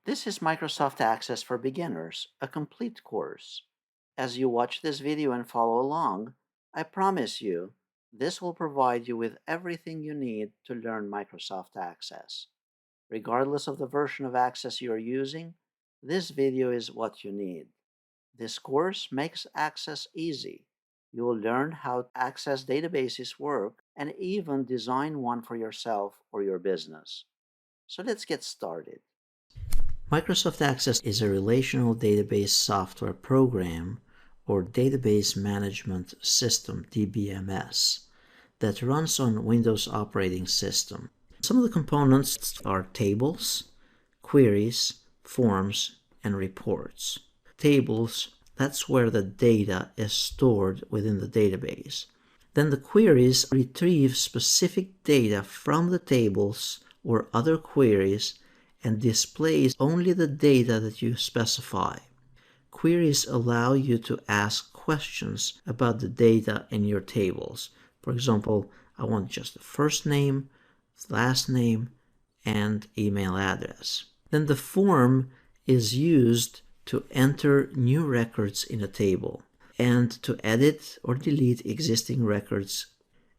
This is Microsoft Access for Beginners, a complete course. As you watch this video and follow along, I promise you, this will provide you with everything you need to learn Microsoft Access. Regardless of the version of Access you are using, this video is what you need. This course makes Access easy. You will learn how Access databases work and even design one for yourself or your business. So let's get started. Microsoft Access is a relational database software program or database management system, DBMS, that runs on Windows operating system. Some of the components are tables, queries, forms, and reports. Tables, that's where the data is stored within the database. Then the queries retrieve specific data from the tables or other queries and displays only the data that you specify. Queries allow you to ask questions about the data in your tables. For example, I want just the first name, last name, and email address. Then the form is used to enter new records in a table and to edit or delete existing records.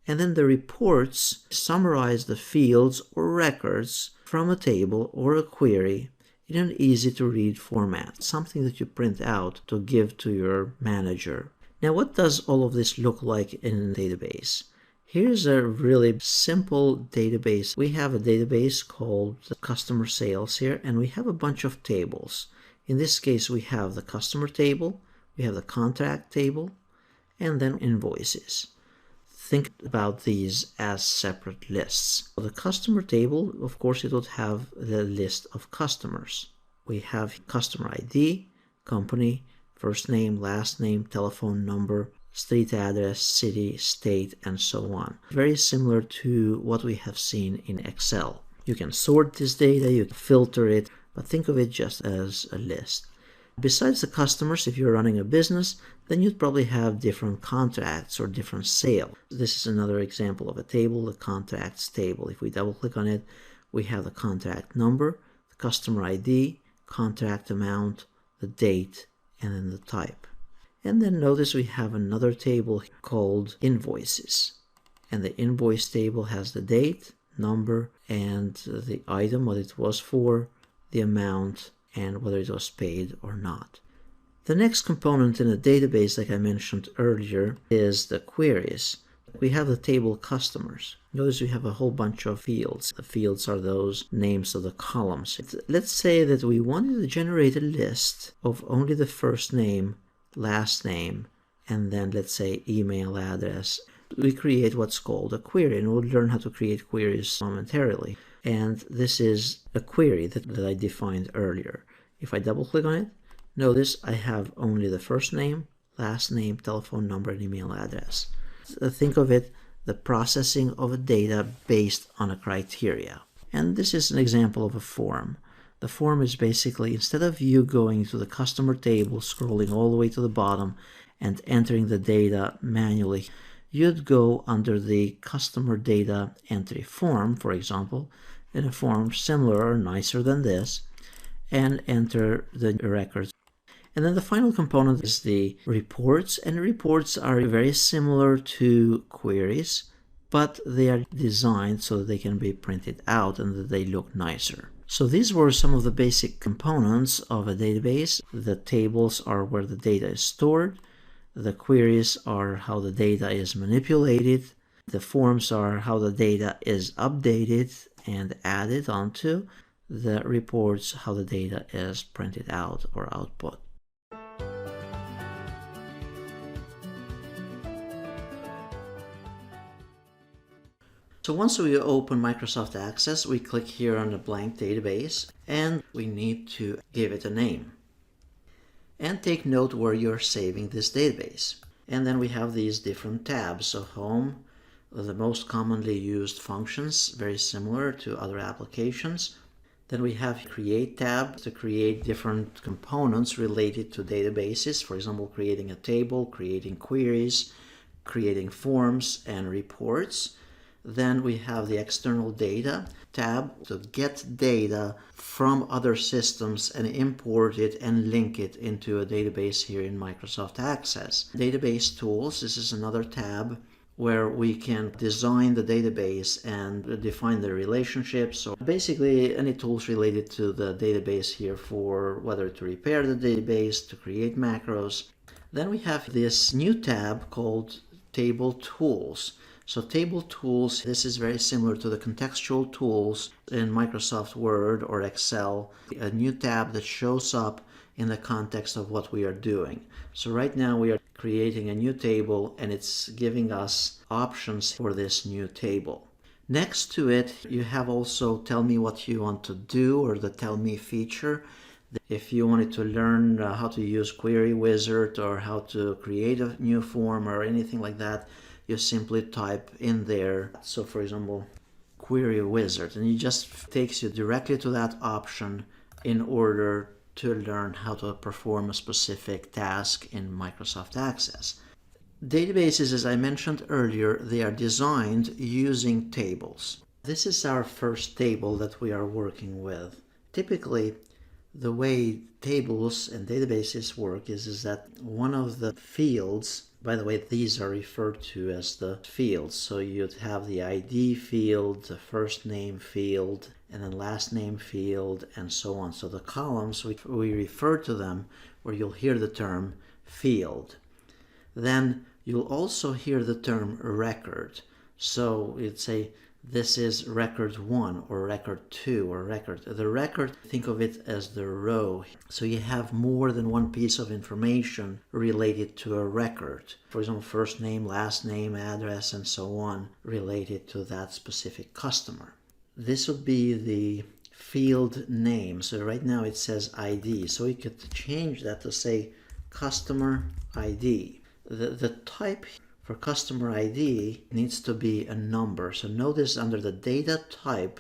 And then the reports summarize the fields or records from a table or a query in an easy-to-read format, something that you print out to give to your manager. Now, what does all of this look like in a database? Here's a really simple database. We have a database called customer sales here, and we have a bunch of tables. In this case, we have the customer table, we have the contract table, and then invoices. Think about these as separate lists. The customer table, of course, it would have the list of customers. We have customer ID, company, first name, last name, telephone number, street address, city, state, and so on. Very similar to what we have seen in Excel. You can sort this data, you can filter it, but think of it just as a list. Besides the customers, if you're running a business, then you'd probably have different contracts or different sales. This is another example of a table, the contracts table. If we double click on it, we have the contract number, the customer ID, contract amount, the date, and then the type. And then notice we have another table called invoices. And the invoice table has the date, number, and the item, what it was for, the amount, and whether it was paid or not. The next component in a database, like I mentioned earlier, is the queries. We have the table customers. Notice we have a whole bunch of fields. The fields are those names of the columns. Let's say that we wanted to generate a list of only the first name, last name, and then let's say email address. We create what's called a query, and we'll learn how to create queries momentarily. And this is a query that I defined earlier. If I double click on it, notice I have only the first name, last name, telephone number, and email address. So think of it, the processing of a data based on a criteria. And this is an example of a form. The form is basically, instead of you going to the customer table, scrolling all the way to the bottom and entering the data manually, you'd go under the customer data entry form, for example, in a form similar or nicer than this, and enter the records. And then the final component is the reports, and reports are very similar to queries, but they are designed so that they can be printed out and that they look nicer. So these were some of the basic components of a database. The tables are where the data is stored. The queries are how the data is manipulated. The forms are how the data is updated and added onto. The reports, how the data is printed out or output. So once we open Microsoft Access, we click here on the blank database and we need to give it a name. And take note where you're saving this database. And then we have these different tabs. So home, the most commonly used functions, very similar to other applications. Then we have create tab to create different components related to databases. For example, creating a table, creating queries, creating forms and reports. Then we have the external data tab to get data from other systems and import it and link it into a database here in Microsoft Access. Database tools, this is another tab where we can design the database and define the relationships. So basically any tools related to the database here for whether to repair the database, to create macros. Then we have this new tab called Table Tools. So Table Tools, this is very similar to the contextual tools in Microsoft Word or Excel, a new tab that shows up in the context of what we are doing. So right now we are creating a new table and it's giving us options for this new table. Next to it, you have also Tell Me What You Want to Do, or the Tell Me feature. If you wanted to learn how to use Query Wizard or how to create a new form or anything like that, you simply type in there. So for example, Query Wizard, and it just takes you directly to that option in order to learn how to perform a specific task in Microsoft Access. Databases, as I mentioned earlier, they are designed using tables. This is our first table that we are working with. Typically, the way tables and databases work is that one of the fields, by the way, these are referred to as the fields. So you'd have the ID field, the first name field, and then last name field, and so on. So the columns, we refer to them where you'll hear the term field. Then you'll also hear the term record. So you'd say, this is record 1 or record 2 or record. The record, think of it as the row. So you have more than one piece of information related to a record. For example, first name, last name, address, and so on related to that specific customer. This would be the field name. So right now it says ID. So we could change that to say customer ID. The type for customer ID needs to be a number. So notice under the data type,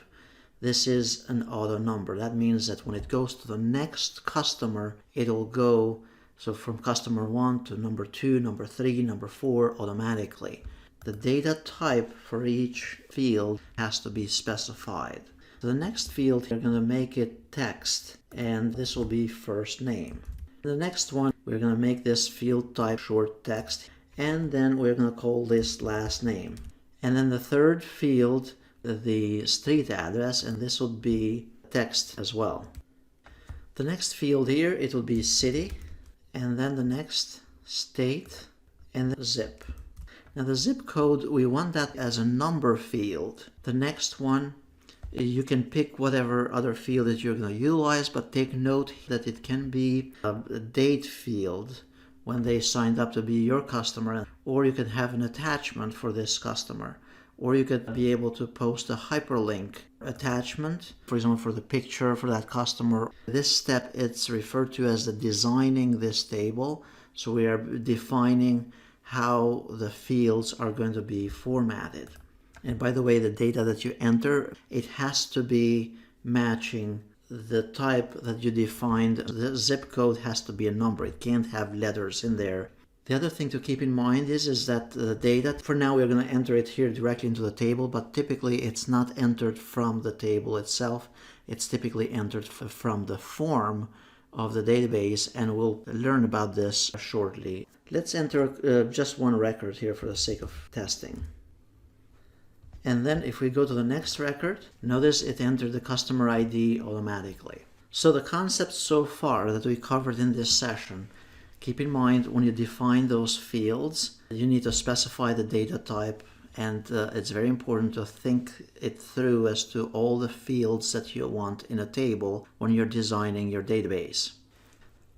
this is an auto number. That means that when it goes to the next customer, it'll go so from customer 1 to number 2, number 3, number 4 automatically. The data type for each field has to be specified. So the next field, we're going to make it text, and this will be first name. The next one, we're going to make this field type short text, and then we're going to call this last name. And then the third field, the street address, and this will be text as well. The next field here, it will be city, and then the next state, and the zip. Now the zip code, we want that as a number field. The next one, you can pick whatever other field that you're going to utilize, but take note that it can be a date field when they signed up to be your customer, or you can have an attachment for this customer, or you could be able to post a hyperlink attachment, for example, for the picture for that customer. This step, it's referred to as the designing this table. So we are defining how the fields are going to be formatted. And by the way, the data that you enter, it has to be matching the type that you defined. The zip code has to be a number. It can't have letters in there. The other thing to keep in mind is that the data, for now we're going to enter it here directly into the table, but typically it's not entered from the table itself. It's typically entered from the form of the database, and we'll learn about this shortly. Let's enter just one record here for the sake of testing. And then if we go to the next record, notice it entered the customer ID automatically. So the concepts so far that we covered in this session, keep in mind when you define those fields, you need to specify the data type, and it's very important to think it through as to all the fields that you want in a table when you're designing your database.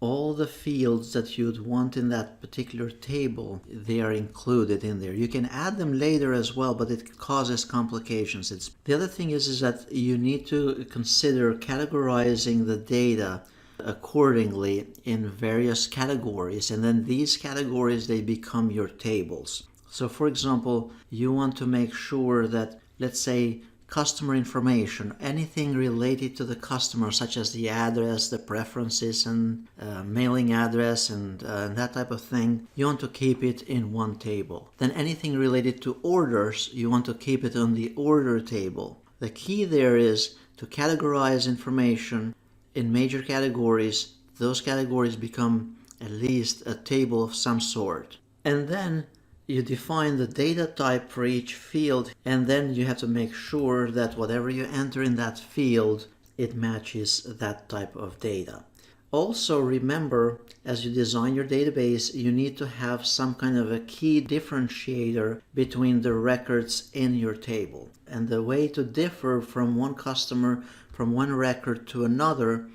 All the fields that you'd want in that particular table, they are included in there. You can add them later as well, but it causes complications. The other thing is that you need to consider categorizing the data accordingly in various categories, and then these categories, they become your tables. So for example, you want to make sure that, let's say, customer information, anything related to the customer, such as the address, the preferences, and mailing address, and that type of thing, you want to keep it in one table. Then anything related to orders, you want to keep it on the order table. The key there is to categorize information in major categories. Those categories become at least a table of some sort. And then you define the data type for each field, and then you have to make sure that whatever you enter in that field, it matches that type of data. Also remember, as you design your database, you need to have some kind of a key differentiator between the records in your table. And the way to differ from one customer, from one record to another,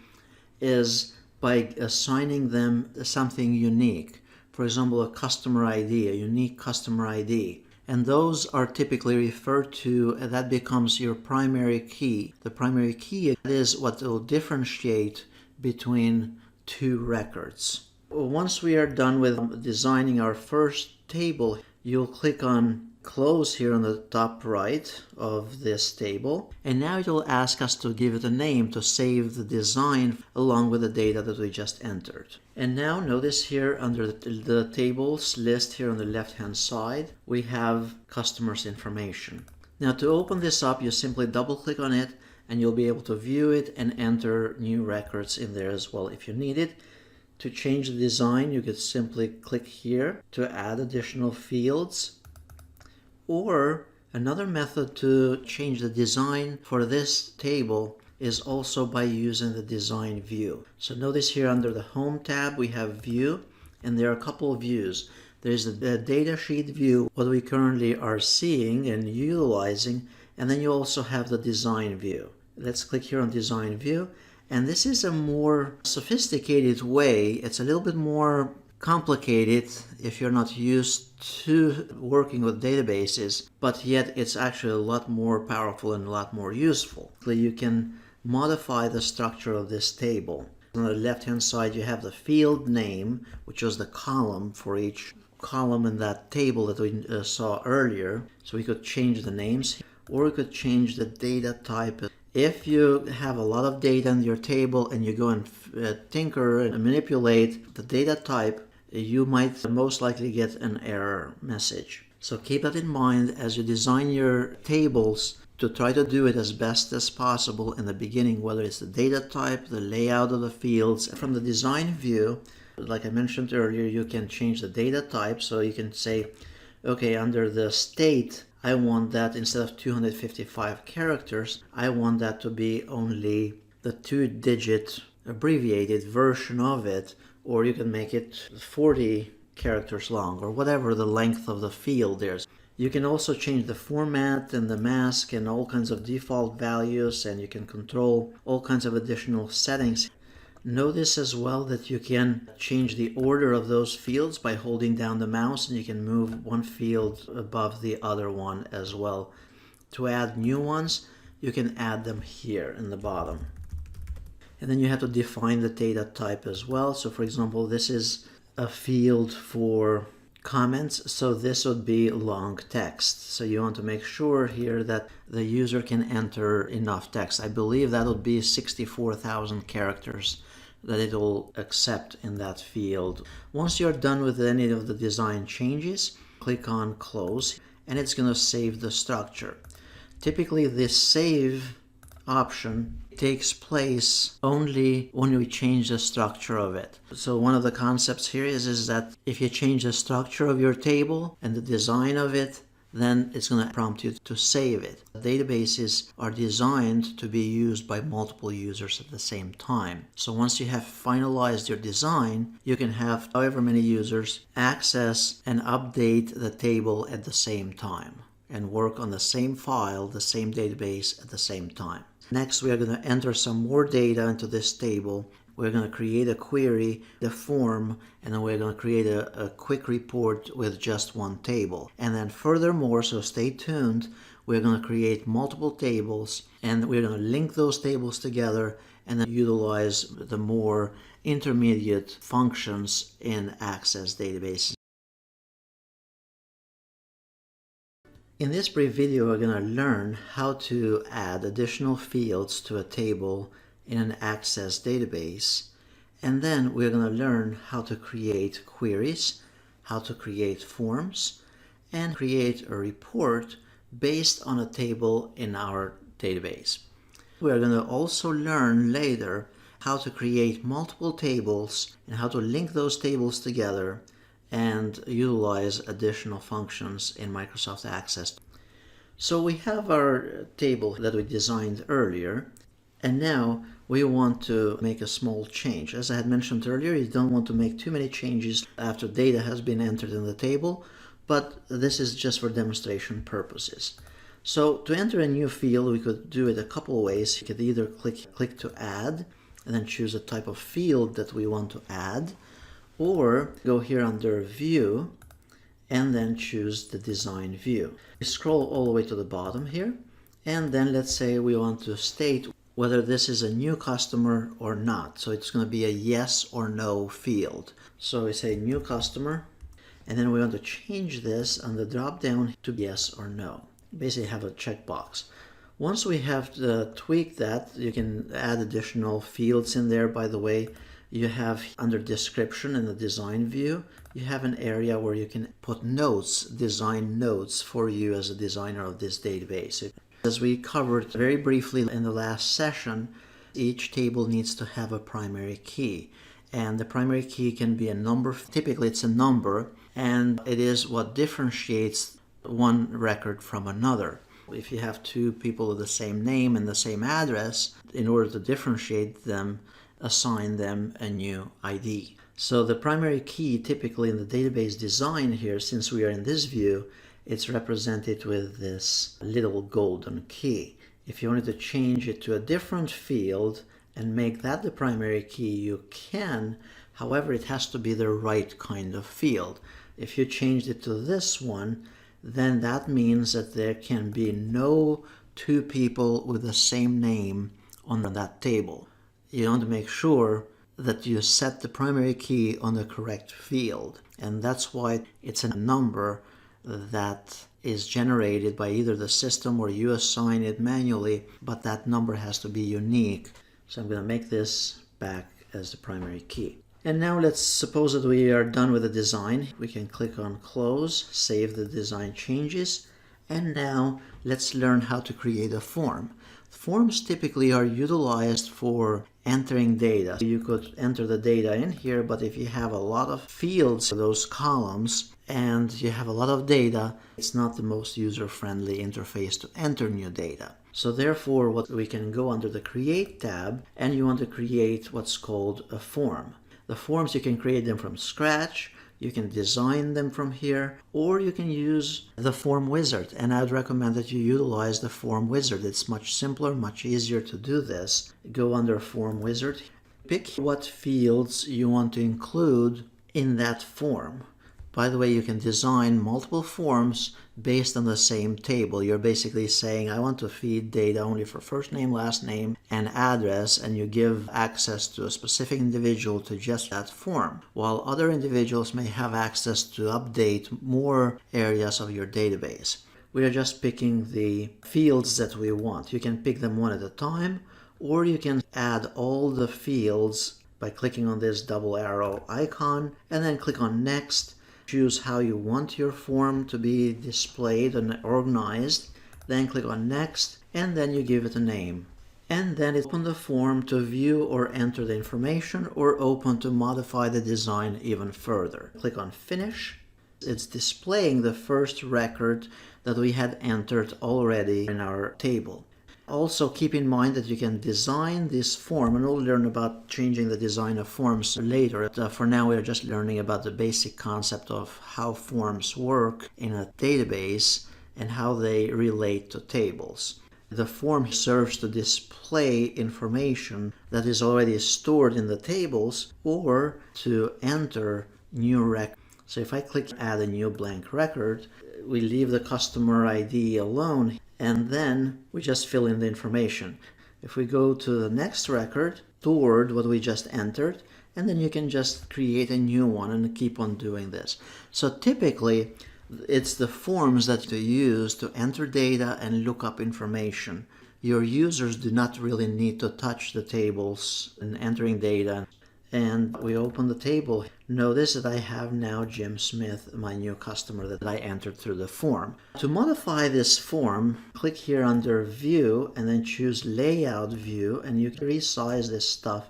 is by assigning them something unique. For example, a customer ID, a unique customer ID. And those are typically referred to, that becomes your primary key. The primary key is what will differentiate between two records. Once we are done with designing our first table, you'll click on Close here on the top right of this table, and now it will ask us to give it a name to save the design along with the data that we just entered. And now notice here under the tables list here on the left hand side, we have customers information. Now to open this up, you simply double click on it and you'll be able to view it and enter new records in there as well if you need it. To change the design, you could simply click here to add additional fields. Or another method to change the design for this table is also by using the design view. So notice here under the Home tab we have View, and there are a couple of views. There's the data sheet view, what we currently are seeing and utilizing, and then you also have the design view. Let's click here on design view, and this is a more sophisticated way. It's a little bit more complicated if you're not used to working with databases, but yet it's actually a lot more powerful and a lot more useful. You can modify the structure of this table. On the left hand side you have the field name, which is the column for each column in that table that we saw earlier. So we could change the names, or we could change the data type. If you have a lot of data in your table and you go and tinker and manipulate the data type, you might most likely get an error message. So keep that in mind as you design your tables, to try to do it as best as possible in the beginning, whether it's the data type, the layout of the fields. From the design view, like I mentioned earlier, you can change the data type. So you can say, okay, under the state, I want that instead of 255 characters, I want that to be only the 2-digit abbreviated version of it, or you can make it 40 characters long, or whatever the length of the field is. You can also change the format and the mask and all kinds of default values, and you can control all kinds of additional settings. Notice as well that you can change the order of those fields by holding down the mouse, and you can move one field above the other one as well. To add new ones, you can add them here in the bottom. And then you have to define the data type as well. So for example, this is a field for comments, so this would be long text. So you want to make sure here that the user can enter enough text. I believe that would be 64,000 characters that it will accept in that field. Once you're done with any of the design changes, click on Close, and it's going to save the structure. Typically this save option takes place only when we change the structure of it. So one of the concepts here is that if you change the structure of your table and the design of it, then it's going to prompt you to save it. Databases are designed to be used by multiple users at the same time. So once you have finalized your design, you can have however many users access and update the table at the same time and work on the same file, the same database at the same time. Next, we are going to enter some more data into this table. We're going to create a query, the form, and then we're going to create a quick report with just one table. And then furthermore, so stay tuned, we're going to create multiple tables, and we're going to link those tables together and then utilize the more intermediate functions in Access databases. In this brief video, we're going to learn how to add additional fields to a table in an Access database. And then we're going to learn how to create queries, how to create forms, and create a report based on a table in our database. We're going to also learn later how to create multiple tables and how to link those tables together and utilize additional functions in Microsoft Access. So we have our table that we designed earlier, and now we want to make a small change. As I had mentioned earlier, you don't want to make too many changes after data has been entered in the table, but this is just for demonstration purposes. So to enter a new field, we could do it a couple of ways. You could either click to add and then choose a type of field that we want to add, or go here under View and then choose the Design View. We scroll all the way to the bottom here, and then let's say we want to state whether this is a new customer or not. So it's going to be a yes or no field. So we say new customer, and then we want to change this on the drop down to yes or no. Basically have a checkbox. Once we have tweaked that, you can add additional fields in there. By the way, you have under description in the design view, you have an area where you can put notes, design notes for you as a designer of this database. As we covered very briefly in the last session, each table needs to have a primary key. And the primary key can be a number. Typically it's a number, and it is what differentiates one record from another. If you have two people with the same name and the same address, in order to differentiate them, assign them a new ID. So the primary key typically in the database design here, since we are in this view, it's represented with this little golden key. If you wanted to change it to a different field and make that the primary key, you can. However, it has to be the right kind of field. If you changed it to this one, then that means that there can be no two people with the same name on that table. You want to make sure that you set the primary key on the correct field, and that's why it's a number that is generated by either the system or you assign it manually, but that number has to be unique. So I'm going to make this back as the primary key. And now let's suppose that we are done with the design. We can click on Close, save the design changes, and now let's learn how to create a form. Forms typically are utilized for entering data. You could enter the data in here, but if you have a lot of fields, those columns, and you have a lot of data, it's not the most user-friendly interface to enter new data. So therefore, what we can go under the Create tab, and you want to create what's called a form. The forms, you can create them from scratch, you can design them from here, or you can use the form wizard. And I'd recommend that you utilize the form wizard. It's much simpler, much easier to do this. Go under form wizard, pick what fields you want to include in that form. By the way, you can design multiple forms based on the same table. You're basically saying, I want to feed data only for first name, last name, and address, and you give access to a specific individual to just that form, while other individuals may have access to update more areas of your database. We are just picking the fields that we want. You can pick them one at a time, or you can add all the fields by clicking on this double arrow icon, and then click on Next. Choose how you want your form to be displayed and organized, then click on Next, and then you give it a name. And then open the form to view or enter the information, or open to modify the design even further. Click on Finish. It's displaying the first record that we had entered already in our table. Also keep in mind that you can design this form, and we'll learn about changing the design of forms later. For now, we're just learning about the basic concept of how forms work in a database and how they relate to tables. The form serves to display information that is already stored in the tables, or to enter new records. So if I click Add a new blank record, we leave the customer ID alone, and then we just fill in the information. If we go to the next record, stored what we just entered, and then you can just create a new one and keep on doing this. So typically, It's the forms that you use to enter data and look up information. Your users do not really need to touch the tables in entering data. And we open the table. Notice that I have now Jim Smith, my new customer that I entered through the form. To modify this form, click here under View and then choose Layout View, and you can resize this stuff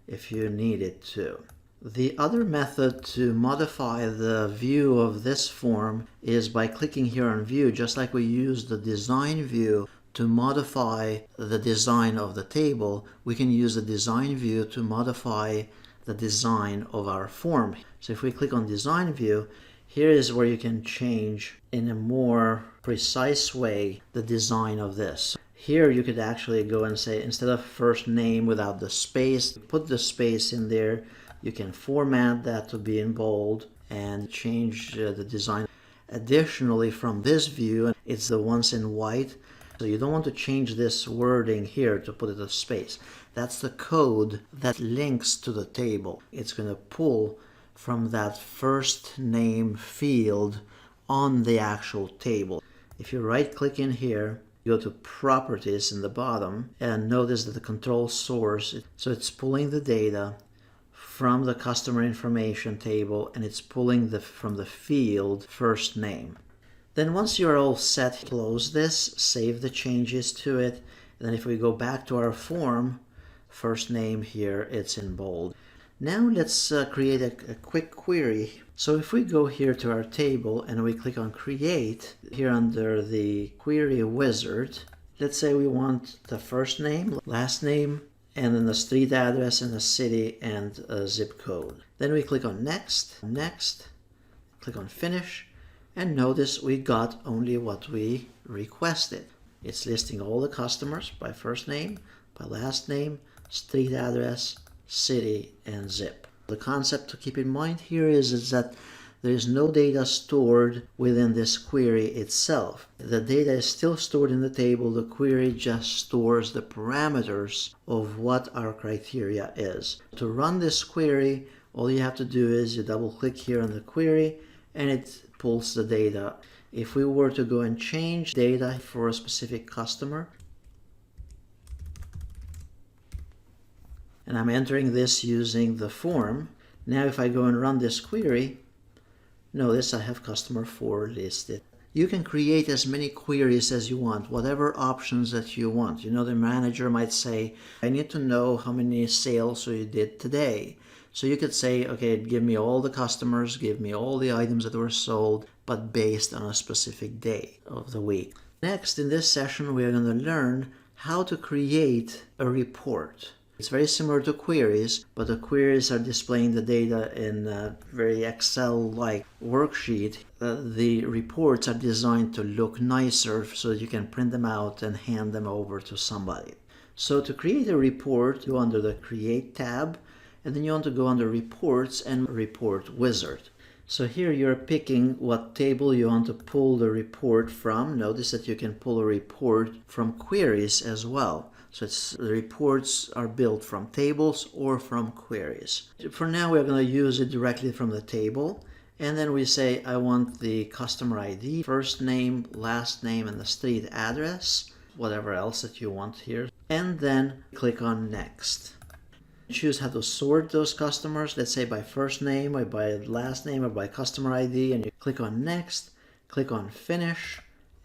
if you need it to. The other method to modify the view of this form is by clicking here on View, just like we used the Design View to modify the design of the table. We can use the Design View to modify the design of our form. So if we click on Design View, here is where you can change in a more precise way the design of this. Here you could actually go and say, instead of first name without the space, put the space in there. You can format that to be in bold and change the design. Additionally, from this view, it's the ones in white. So you don't want to change this wording here to put it a space. That's the code that links to the table. It's going to pull from that first name field on the actual table. If you right click in here, go to Properties in the bottom, and notice that the control source, so it's pulling the data from the customer information table, and it's pulling from the field first name. Then once you're all set, close this, save the changes to it. And then if we go back to our form, first name here, it's in bold. Now let's create a quick query. So if we go here to our table and we click on Create, here under the Query Wizard, let's say we want the first name, last name, and then the street address and the city and a zip code. Then we click on Next, Next, click on Finish, and notice we got only what we requested. It's listing all the customers by first name, by last name, street address, city, and zip. The concept to keep in mind here is that there is no data stored within this query itself. The data is still stored in the table. The query just stores the parameters of what our criteria is. To run this query, all you have to do is you double click here on the query and it pulls the data. If we were to go and change data for a specific customer, and I'm entering this using the form, now if I go and run this query, notice I have customer 4 listed. You can create as many queries as you want, whatever options that you want. You know, the manager might say, I need to know how many sales you did today. So you could say, okay, give me all the customers, give me all the items that were sold, but based on a specific day of the week. Next, in this session, we are going to learn how to create a report. It's very similar to queries, but the queries are displaying the data in a very Excel-like worksheet. The reports are designed to look nicer so that you can print them out and hand them over to somebody. So to create a report, go under the Create tab, and then you want to go under Reports and Report Wizard. So here you're picking what table you want to pull the report from. Notice that you can pull a report from queries as well. So the reports are built from tables or from queries. For now, we're going to use it directly from the table. And then we say, I want the customer ID, first name, last name, and the street address, whatever else that you want here. And then click on Next. Choose how to sort those customers, let's say by first name, or by last name, or by customer ID. And you click on Next, click on Finish.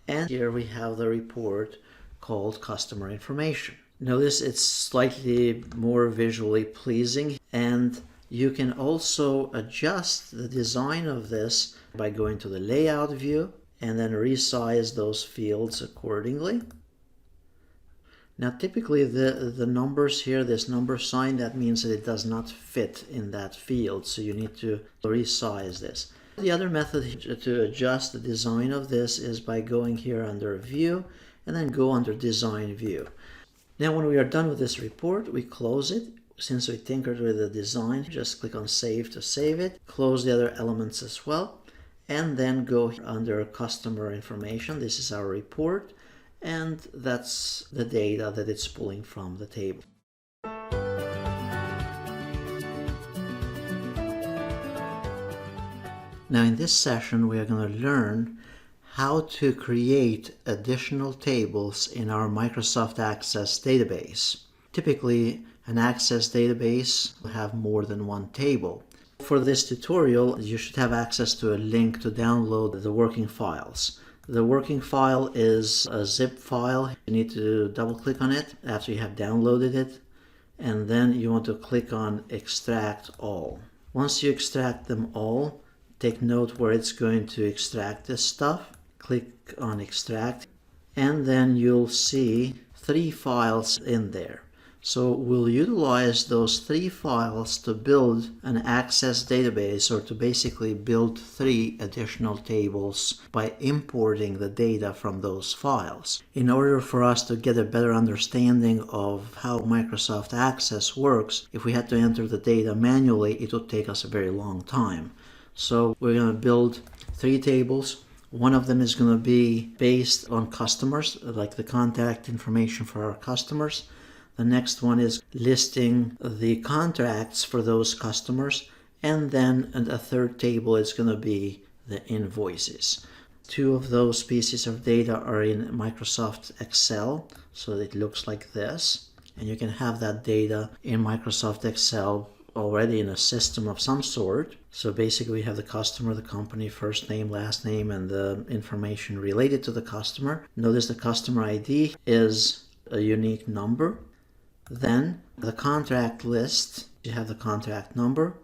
And here we have the report called Customer Information. Notice it's slightly more visually pleasing, and you can also adjust the design of this by going to the Layout view and then resize those fields accordingly. Now typically the numbers here, this number sign, that means that it does not fit in that field, so you need to resize this. The other method to adjust the design of this is by going here under View and then go under Design View. Now when we are done with this report, we close it. Since we tinkered with the design, just click on Save to save it. Close the other elements as well. And then go under Customer Information. This is our report. And that's the data that it's pulling from the table. Now in this session we are going to learn how to create additional tables in our Microsoft Access database. Typically, an Access database will have more than one table. For this tutorial, you should have access to a link to download the working files. The working file is a zip file. You need to double click on it after you have downloaded it, and then you want to click on Extract All. Once you extract them all, take note where it's going to extract this stuff. Click on Extract, and then you'll see 3 files in there. So we'll utilize those 3 files to build an Access database, or to basically build 3 additional tables by importing the data from those files. In order for us to get a better understanding of how Microsoft Access works, if we had to enter the data manually, it would take us a very long time. So we're going to build 3 tables. One of them is going to be based on customers, like the contact information for our customers. The next one is listing the contracts for those customers. And then a third table is going to be the invoices. 2 of those pieces of data are in Microsoft Excel, so it looks like this. And you can have that data in Microsoft Excel already in a system of some sort. So basically we have the customer, the company, first name, last name, and the information related to the customer. Notice the customer ID is a unique number. Then the contract list, you have the contract number,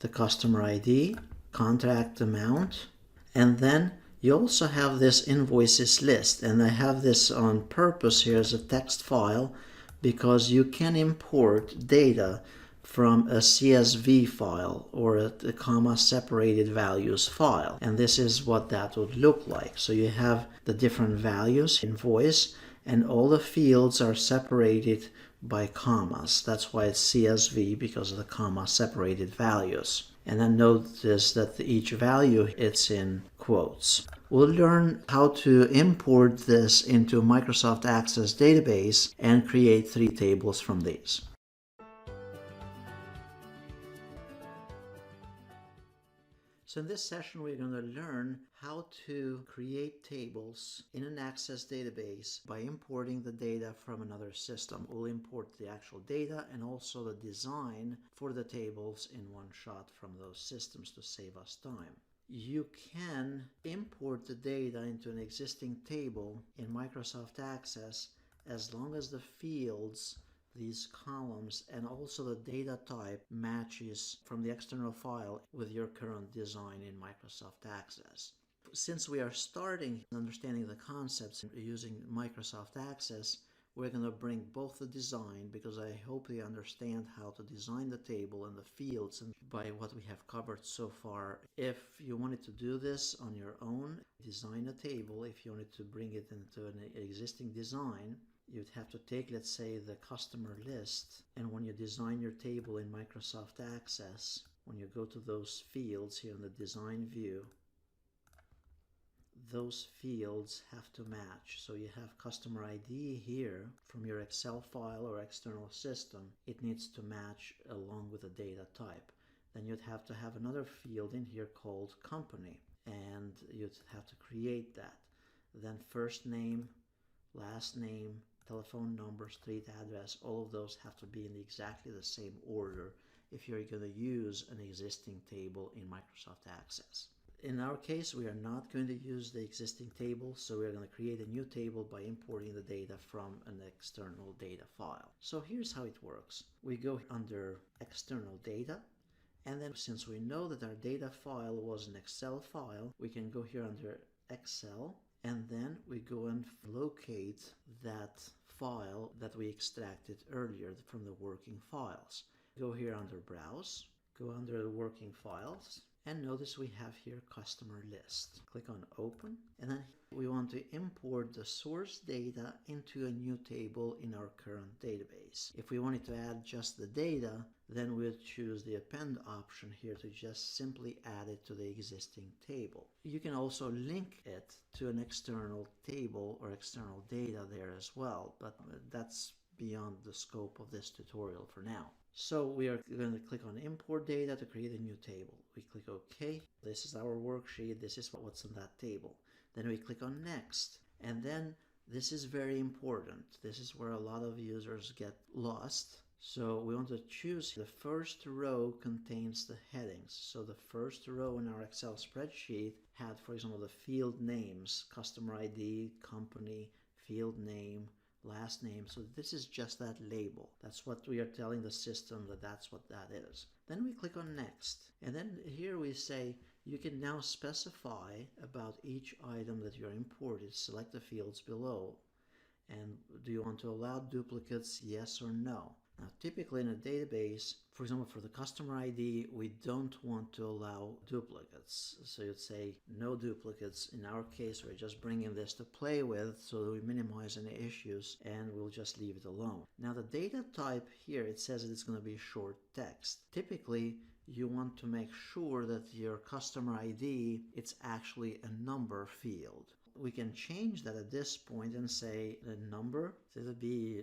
the customer ID, contract amount, and then you also have this invoices list. And I have this on purpose here as a text file because you can import data from a CSV file or a comma separated values file. And this is what that would look like. So you have the different values, invoice, and all the fields are separated by commas. That's why it's CSV, because of the comma separated values. And then notice that each value, it's in quotes. We'll learn how to import this into Microsoft Access database and create 3 tables from these. So in this session, we're going to learn how to create tables in an Access database by importing the data from another system. We'll import the actual data and also the design for the tables in one shot from those systems to save us time. You can import the data into an existing table in Microsoft Access as long as the fields, these columns, and also the data type matches from the external file with your current design in Microsoft Access. Since we are starting understanding the concepts using Microsoft Access, we're going to bring both the design, because I hope you understand how to design the table and the fields and by what we have covered so far. If you wanted to do this on your own, design a table, if you wanted to bring it into an existing design, you'd have to take, let's say, the customer list, and when you design your table in Microsoft Access, when you go to those fields here in the design view, those fields have to match. So you have customer ID here from your Excel file or external system. It needs to match along with the data type. Then you'd have to have another field in here called company, and you'd have to create that. Then first name, last name, telephone number, street address, all of those have to be in exactly the same order if you're going to use an existing table in Microsoft Access. In our case, we are not going to use the existing table, so we're going to create a new table by importing the data from an external data file. So here's how it works. We go under external data, and then since we know that our data file was an Excel file, we can go here under Excel, and then we go and locate that file that we extracted earlier from the working files. Go here under Browse, go under the working files, and notice we have here customer list. Click on Open, and then we want to import the source data into a new table in our current database. If we wanted to add just the data, then we'll choose the Append option here to just simply add it to the existing table. You can also link it to an external table or external data there as well, but that's beyond the scope of this tutorial for now. So we are going to click on import data to create a new table. We click OK. This is our worksheet. This is what's in that table. Then we click on next. And then this is very important. This is where a lot of users get lost. So we want to choose the first row contains the headings. So the first row in our Excel spreadsheet had, for example, the field names, customer ID, company, field name, last name. So this is just that label. That's what we are telling the system that that's what that is. Then we click on next. And then here we say you can now specify about each item that you're imported. Select the fields below. And do you want to allow duplicates, yes or no? Now, typically in a database, for example, for the customer ID, we don't want to allow duplicates. So you'd say no duplicates. In our case, we're just bringing this to play with so that we minimize any issues, and we'll just leave it alone. Now, the data type here, it says that it's going to be short text. Typically, you want to make sure that your customer ID, it's actually a number field. We can change that at this point and say the number. So it would be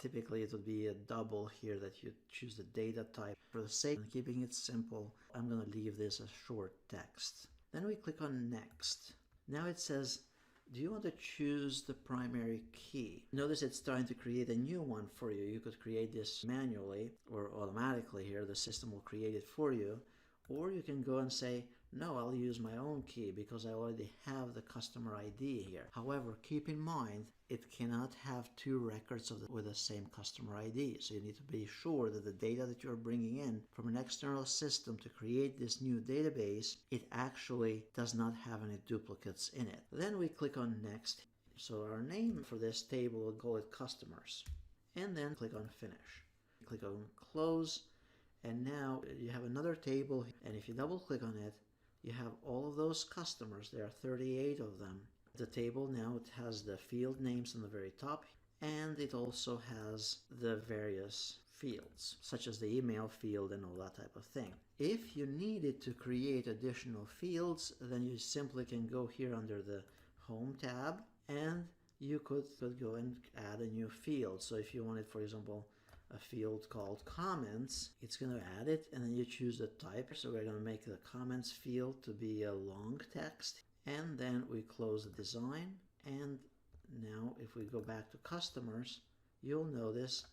typically it would be a double here that you choose the data type. For the sake of keeping it simple, I'm going to leave this as short text. Then we click on next. Now it says, do you want to choose the primary key? Notice it's trying to create a new one for you. You could create this manually or automatically here. The system will create it for you. Or you can go and say, no, I'll use my own key because I already have the customer ID here. However, keep in mind, it cannot have two records with the same customer ID. So you need to be sure that the data that you're bringing in from an external system to create this new database, it actually does not have any duplicates in it. Then we click on next. So our name for this table, we'll call it customers. And then click on finish. Click on close. And now you have another table. And if you double click on it, you have all of those customers. There are 38 of them. The table now, it has the field names on the very top, and it also has the various fields, such as the email field and all that type of thing. If you needed to create additional fields, then you simply can go here under the Home tab, and you could go and add a new field. So if you wanted, for example, a field called comments, it's going to add it, and then you choose the type. So we're going to make the comments field to be a long text, and then we close the design. And now if we go back to customers, you'll notice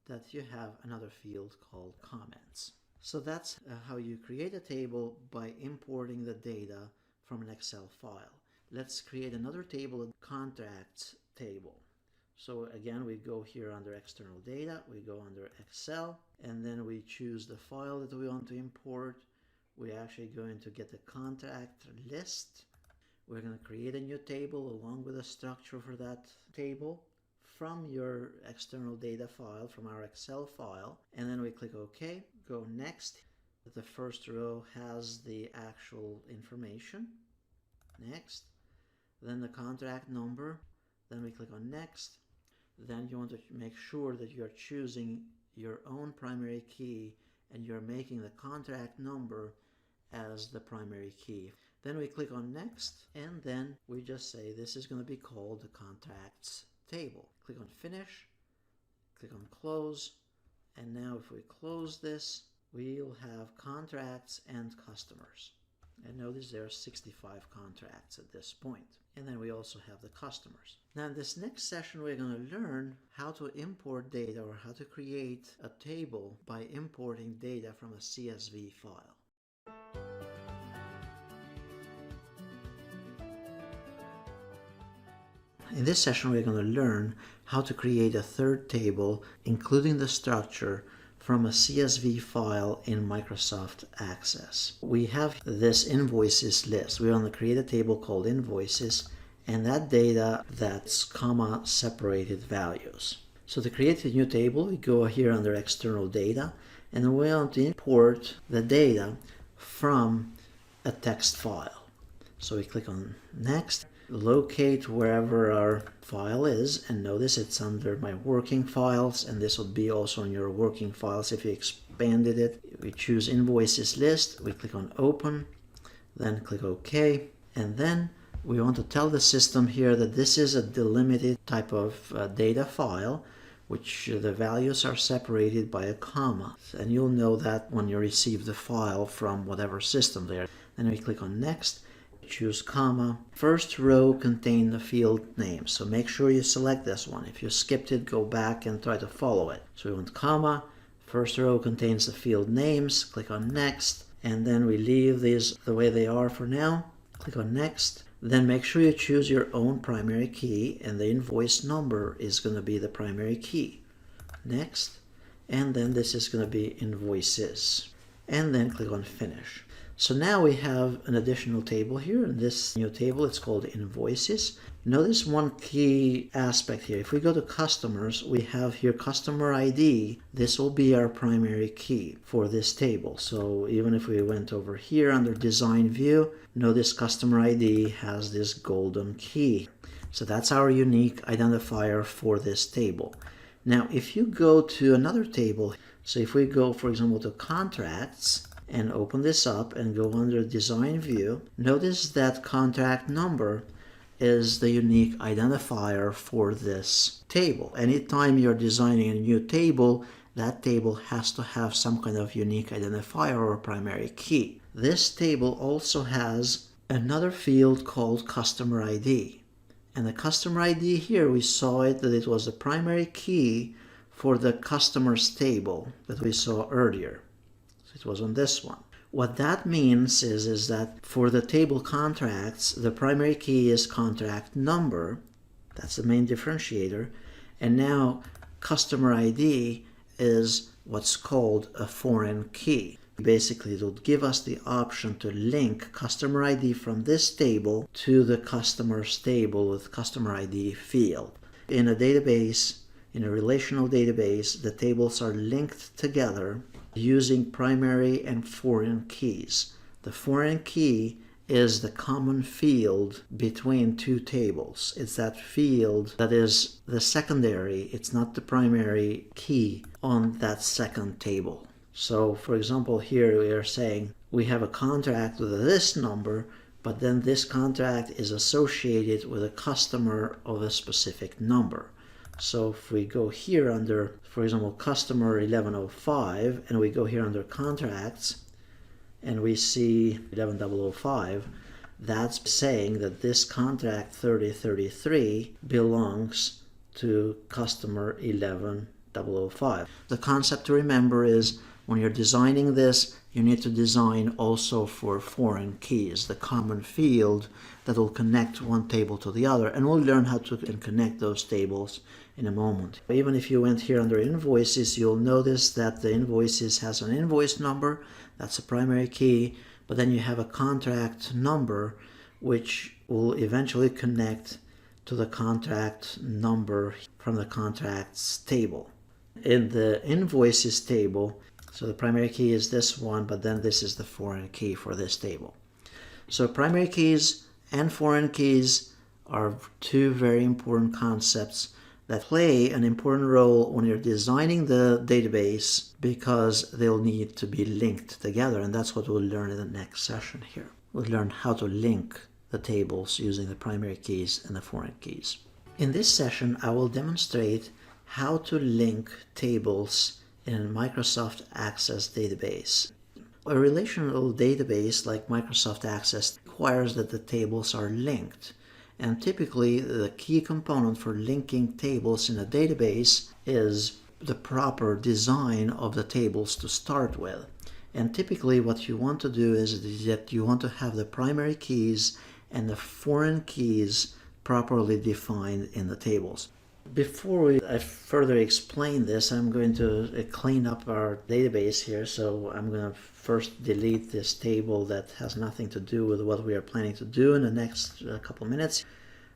that you have another field called comments. So that's how you create a table by importing the data from an Excel file. Let's create another table, a contacts table. So again, we go here under external data, we go under Excel, and then we choose the file that we want to import. We're actually going to get the contact list. We're going to create a new table along with a structure for that table from your external data file, from our Excel file, and then we click OK, go next. The first row has the actual information. Next. Then the contract number. Then we click on next. Then you want to make sure that you're choosing your own primary key and you're making the contract number as the primary key. Then we click on next, and then we just say this is going to be called the contacts table. Click on finish, click on close, and now if we close this, we'll have contracts and customers. And notice there are 65 contracts at this point. And then we also have the customers. Now in this next session, we're going to learn how to import data or how to create a table by importing data from a CSV file. In this session, we're going to learn how to create a third table, including the structure, from a CSV file in Microsoft Access. We have this invoices list. We're going to create a table called invoices, and that data, that's comma separated values. So to create a new table, we go here under external data, and we want to import the data from a text file. So we click on next, locate wherever our file is, and notice it's under my working files, and this would be also on your working files if you expanded it. We choose invoices list, we click on open, then click OK, and then we want to tell the system here that this is a delimited type of data file, which the values are separated by a comma. And you'll know that when you receive the file from whatever system there. Then we click on next, choose comma. First row contains the field name, so make sure you select this one. If you skipped it, go back and try to follow it. So we want comma, first row contains the field names, click on next, and then we leave these the way they are for now. Click on next. Then make sure you choose your own primary key, and the invoice number is going to be the primary key. Next, and then this is going to be invoices. And then click on finish. So now we have an additional table here. In this new table, it's called invoices. Notice one key aspect here. If we go to customers, we have here customer ID. This will be our primary key for this table. So even if we went over here under design view, notice customer ID has this golden key. So that's our unique identifier for this table. Now, if you go to another table, so if we go, for example, to contracts, and open this up and go under design view, notice that contract number is the unique identifier for this table. Anytime you're designing a new table, that table has to have some kind of unique identifier or primary key. This table also has another field called customer ID. And the customer ID here, we saw it that it was the primary key for the customers table that we saw earlier. It was on this one. What that means is that for the table contracts, the primary key is contract number. That's the main differentiator. And now customer ID is what's called a foreign key. Basically, it will give us the option to link customer ID from this table to the customer's table with customer ID field. In a database, in a relational database, the tables are linked together using primary and foreign keys. The foreign key is the common field between two tables. It's that field that is the secondary. It's not the primary key on that second table. So, for example, here we are saying we have a contract with this number, but then this contract is associated with a customer of a specific number. So if we go here under, for example, customer 1105, and we go here under contracts, and we see 11005, that's saying that this contract 3033 belongs to customer 11005. The concept to remember is when you're designing this, you need to design also for foreign keys, the common field that will connect one table to the other. And we'll learn how to connect those tables in a moment. Even if you went here under invoices, you'll notice that the invoices has an invoice number, that's a primary key, but then you have a contract number which will eventually connect to the contract number from the contracts table. In the invoices table, so the primary key is this one, but then this is the foreign key for this table. So primary keys and foreign keys are two very important concepts that play an important role when you're designing the database because they'll need to be linked together, and that's what we'll learn in the next session here. We'll learn how to link the tables using the primary keys and the foreign keys. In this session, I will demonstrate how to link tables in a Microsoft Access database. A relational database like Microsoft Access requires that the tables are linked. And typically, the key component for linking tables in a database is the proper design of the tables to start with. And typically, what you want to do is that you want to have the primary keys and the foreign keys properly defined in the tables. Before I further explain this, I'm going to clean up our database here. So I'm going to first delete this table that has nothing to do with what we are planning to do in the next couple minutes.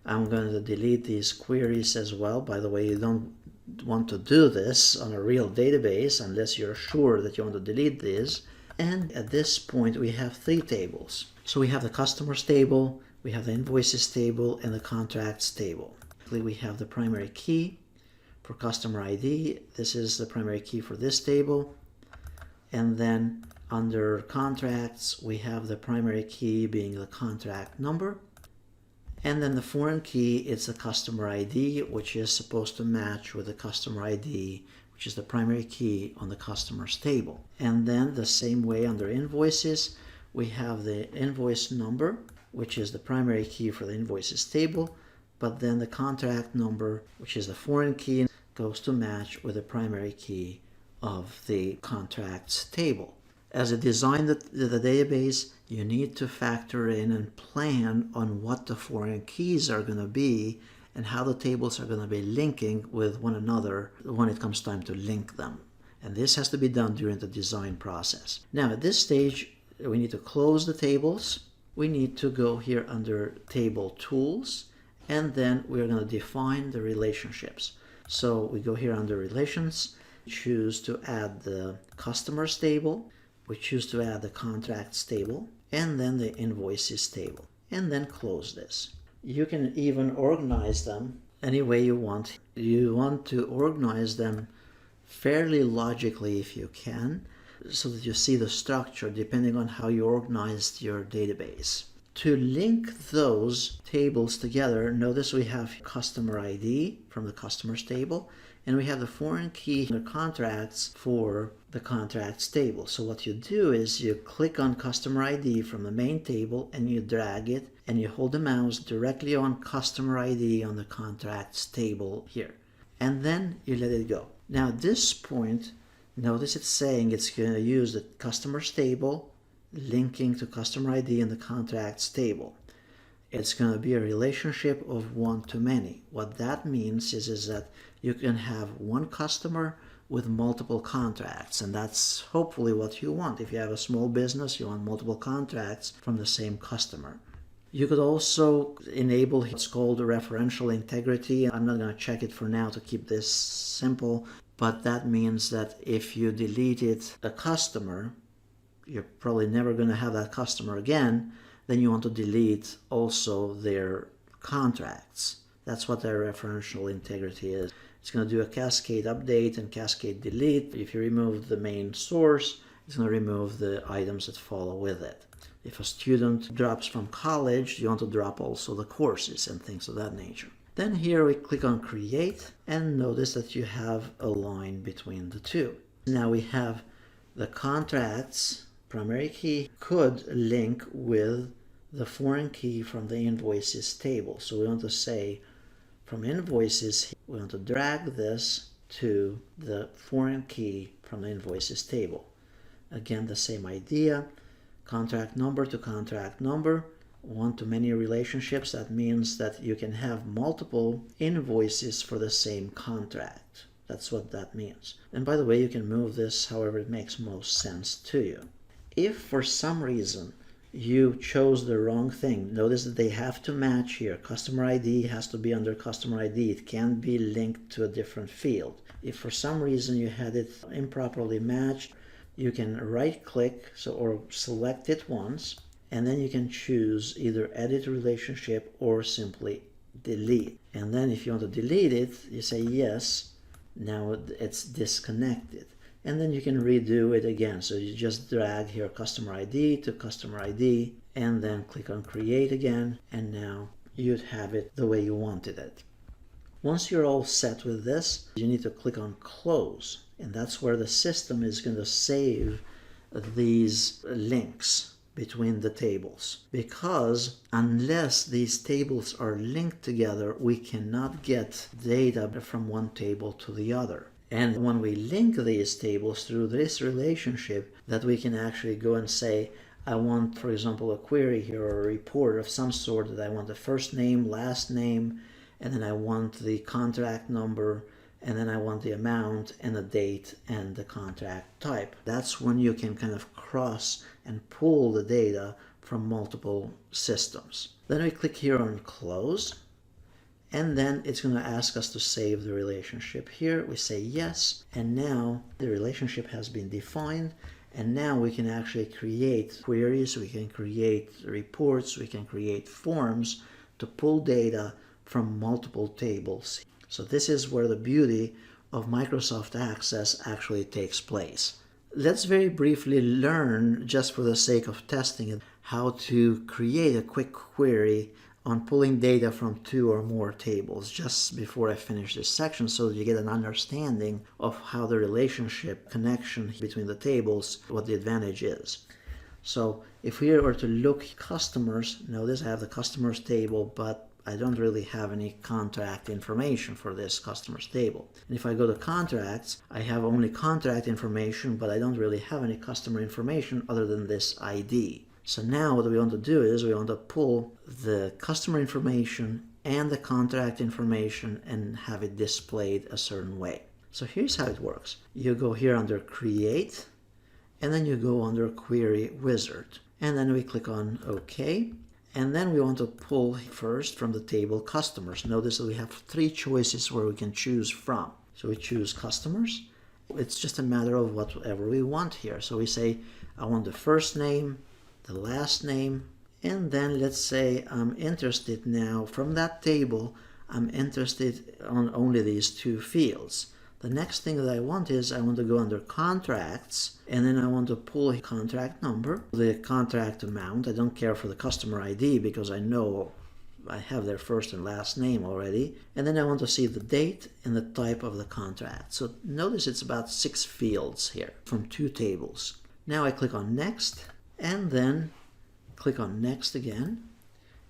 I'm going to delete these queries as well. By the way, you don't want to do this on a real database unless you're sure that you want to delete these. And at this point, we have three tables. So we have the customers table, we have the invoices table, and the contracts table. We have the primary key for customer ID. This is the primary key for this table. And then under contracts, we have the primary key being the contract number. And then the foreign key, it's the customer ID, which is supposed to match with the customer ID, which is the primary key on the customer's table. And then the same way under invoices, we have the invoice number, which is the primary key for the invoices table, but then the contract number, which is the foreign key, goes to match with the primary key of the contracts table. As you design the database, you need to factor in and plan on what the foreign keys are going to be and how the tables are going to be linking with one another when it comes time to link them. And this has to be done during the design process. Now at this stage, we need to close the tables. We need to go here under Table Tools, and then we're going to define the relationships. So we go here under Relations, choose to add the Customers table, we choose to add the Contracts table, and then the Invoices table, and then close this. You can even organize them any way you want. You want to organize them fairly logically if you can, so that you see the structure depending on how you organized your database. To link those tables together, notice we have customer ID from the customers table, and we have the foreign key under contracts for the contracts table. So what you do is you click on customer ID from the main table and you drag it and you hold the mouse directly on customer ID on the contracts table here. And then you let it go. Now at this point, notice it's saying it's going to use the customers table linking to customer ID in the contracts table. It's going to be a relationship of one-to-many. What that means is that you can have one customer with multiple contracts, and that's hopefully what you want. If you have a small business, you want multiple contracts from the same customer. You could also enable what's called referential integrity. I'm not going to check it for now to keep this simple, but that means that if you deleted a customer, you're probably never going to have that customer again. Then you want to delete also their contracts. That's what their referential integrity is. It's going to do a cascade update and cascade delete. If you remove the main source, it's going to remove the items that follow with it. If a student drops from college, you want to drop also the courses and things of that nature. Then here we click on Create, and notice that you have a line between the two. Now we have the contracts primary key could link with the foreign key from the invoices table. So we want to say from invoices, we want to drag this to the foreign key from the invoices table. Again, the same idea, contract number to contract number, one-to-many relationships. That means that you can have multiple invoices for the same contract. That's what that means. And by the way, you can move this however it makes most sense to you. If for some reason you chose the wrong thing, notice that they have to match here. Customer ID has to be under customer ID. It can't be linked to a different field. If for some reason you had it improperly matched, you can right click or select it once, and then you can choose either edit relationship or simply delete. And then if you want to delete it, you say yes. Now it's disconnected. And then you can redo it again. So you just drag here customer ID to customer ID and then click on Create again, and now you'd have it the way you wanted it. Once you're all set with this, you need to click on Close, and that's where the system is going to save these links between the tables, because unless these tables are linked together, we cannot get data from one table to the other. And when we link these tables through this relationship, that we can actually go and say, I want, for example, a query here or a report of some sort that I want the first name, last name, and then I want the contract number, and then I want the amount and the date and the contract type. That's when you can kind of cross and pull the data from multiple systems. Then we click here on Close, and then it's going to ask us to save the relationship. Here we say yes, and now the relationship has been defined, and now we can actually create queries, we can create reports, we can create forms to pull data from multiple tables. So this is where the beauty of Microsoft Access actually takes place. Let's very briefly learn, just for the sake of testing it, how to create a quick query on pulling data from 2 or more tables just before I finish this section, so that you get an understanding of how the relationship connection between the tables, what the advantage is. So if we were to look customers, notice I have the customers table, but I don't really have any contract information for this customers table. And if I go to contracts, I have only contract information, but I don't really have any customer information other than this ID. So now what we want to do is we want to pull the customer information and the contract information and have it displayed a certain way. So here's how it works. You go here under Create, and then you go under Query Wizard. And then we click on OK. And then we want to pull first from the table customers. Notice that we have 3 choices where we can choose from. So we choose customers. It's just a matter of whatever we want here. So we say, I want the first name, the last name, and then let's say I'm interested now from that table, I'm interested on only these 2 fields. The next thing that I want is I want to go under contracts, and then I want to pull a contract number, the contract amount. I don't care for the customer ID because I know I have their first and last name already. And then I want to see the date and the type of the contract. So notice it's about 6 fields here from 2 tables. Now I click on Next, and then click on Next again.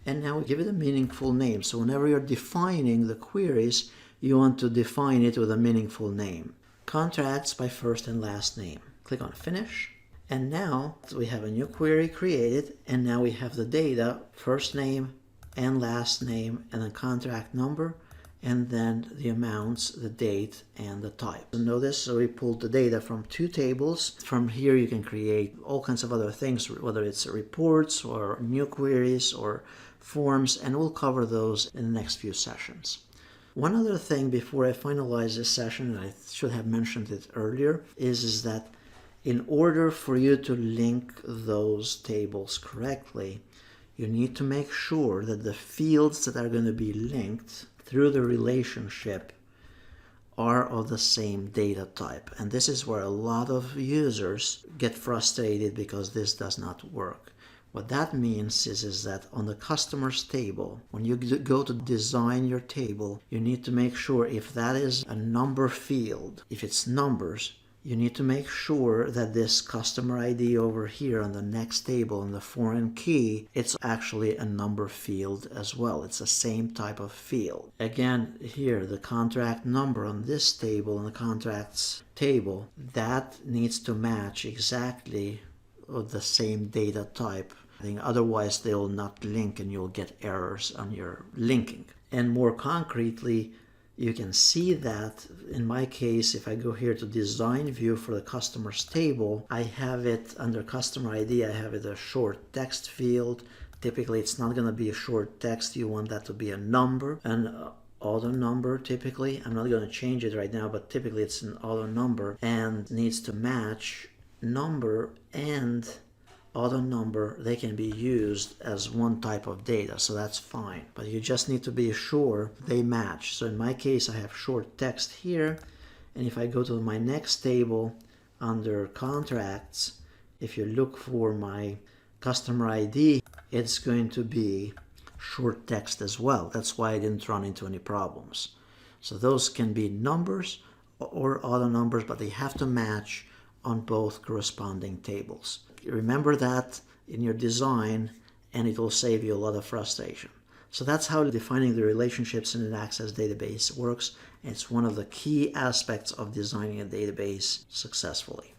And now we give it a meaningful name. So whenever you're defining the queries, you want to define it with a meaningful name. Contracts by first and last name. Click on Finish. And now we have a new query created, and now we have the data, first name and last name, and the contract number, and then the amounts, the date, and the type. So notice, so we pulled the data from 2 tables. From here you can create all kinds of other things, whether it's reports or new queries or forms, and we'll cover those in the next few sessions. One other thing before I finalize this session, and I should have mentioned it earlier, is that in order for you to link those tables correctly, you need to make sure that the fields that are going to be linked through the relationship are of the same data type. And this is where a lot of users get frustrated because this does not work. What that means is that on the customers table, when you go to design your table, you need to make sure if that is a number field, if it's numbers, you need to make sure that this customer ID over here on the next table in the foreign key, it's actually a number field as well. It's the same type of field. Again, here, the contract number on this table, in the contracts table, that needs to match exactly with the same data type. Otherwise, they will not link and you'll get errors on your linking. And more concretely, you can see that in my case, if I go here to design view for the customers table, I have it under customer ID, I have it a short text field. Typically, it's not going to be a short text. You want that to be a number, an auto number typically. I'm not going to change it right now, but typically it's an auto number and needs to match number and auto number. They can be used as one type of data, so that's fine. But you just need to be sure they match. So in my case, I have short text here. And if I go to my next table under contracts, if you look for my customer ID, it's going to be short text as well. That's why I didn't run into any problems. So those can be numbers or auto numbers, but they have to match on both corresponding tables. Remember that in your design, and it will save you a lot of frustration. So that's how defining the relationships in an Access database works. And it's one of the key aspects of designing a database successfully.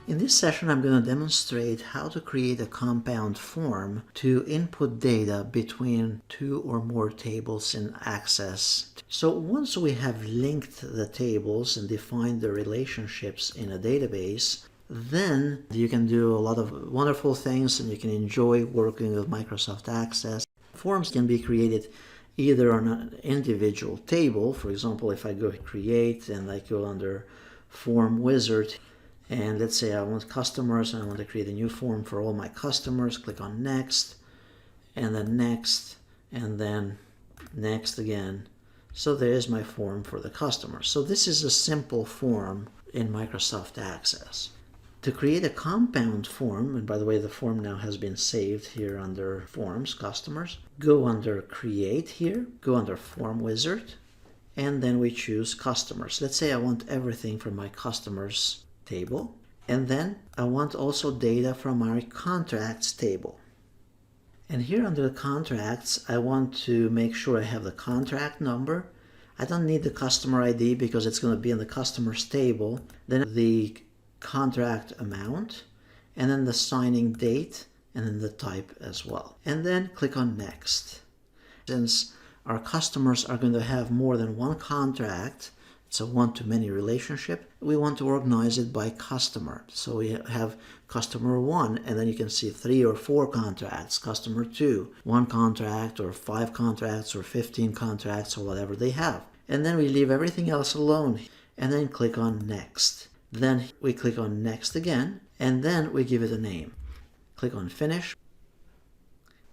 In this session, I'm going to demonstrate how to create a compound form to input data between 2 or more tables in Access. So once we have linked the tables and defined the relationships in a database, then you can do a lot of wonderful things and you can enjoy working with Microsoft Access. Forms can be created either on an individual table. For example, if I go create and I go under Form Wizard, and let's say I want customers and I want to create a new form for all my customers, click on Next, and then Next, and then Next again. So there's my form for the customers. So this is a simple form in Microsoft Access. To create a compound form, and by the way, the form now has been saved here under Forms, Customers, go under Create here, go under Form Wizard, and then we choose Customers. Let's say I want everything from my customers table, and then I want also data from our contracts table. And here under the contracts, I want to make sure I have the contract number. I don't need the customer ID because it's going to be in the customers table. Then the contract amount, and then the signing date, and then the type as well. And then click on Next. Since our customers are going to have more than one contract, it's a one-to-many relationship, we want to organize it by customer. So we have customer 1, and then you can see 3 or 4 contracts. Customer 2, 1 contract, or 5 contracts, or 15 contracts, or whatever they have. And then we leave everything else alone, and then click on Next. Then we click on Next again, and then we give it a name. Click on Finish.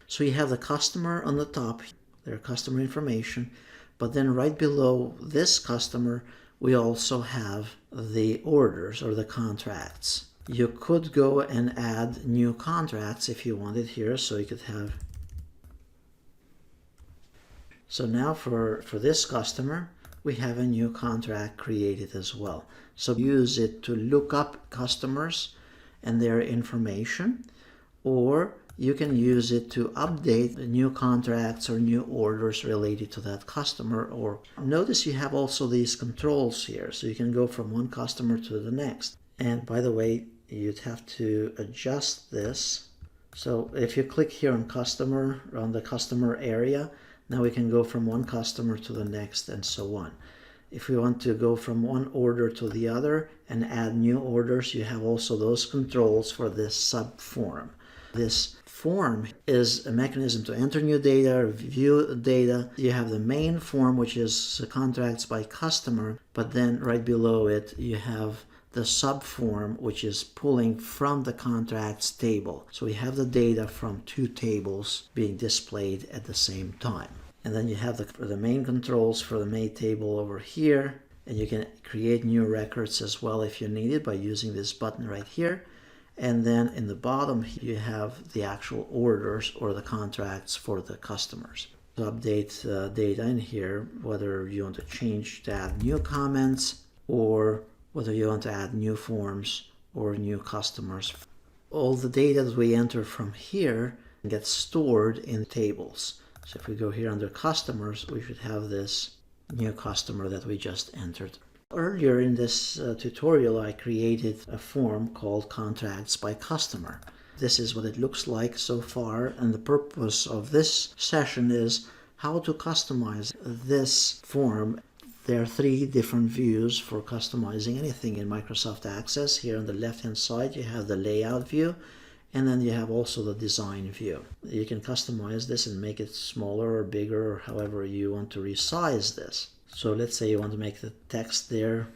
So you have the customer on the top, their customer information, but then right below this customer, we also have the orders or the contracts. You could go and add new contracts if you wanted here, so you could have. So now for this customer, we have a new contract created as well. So use it to look up customers and their information, or you can use it to update the new contracts or new orders related to that customer. Or notice you have also these controls here, so you can go from one customer to the next. And by the way, you'd have to adjust this. So if you click here on customer, on the customer area, now we can go from one customer to the next and so on. If we want to go from one order to the other and add new orders, you have also those controls for this subform. This form is a mechanism to enter new data, view data. You have the main form, which is the contracts by customer, but then right below it, you have the subform, which is pulling from the contracts table. So we have the data from 2 tables being displayed at the same time. And then you have the main controls for the main table over here, and you can create new records as well if you need it by using this button right here. And then in the bottom you have the actual orders or the contracts for the customers. To update data in here, whether you want to change to add new comments, or whether you want to add new forms or new customers. All the data that we enter from here gets stored in tables. So if we go here under customers, we should have this new customer that we just entered. Earlier in this tutorial, I created a form called Contracts by Customer. This is what it looks like so far, and the purpose of this session is how to customize this form. There are 3 different views for customizing anything in Microsoft Access. Here on the left-hand side, you have the layout view, and then you have also the design view. You can customize this and make it smaller or bigger, or however you want to resize this. So let's say you want to make the text there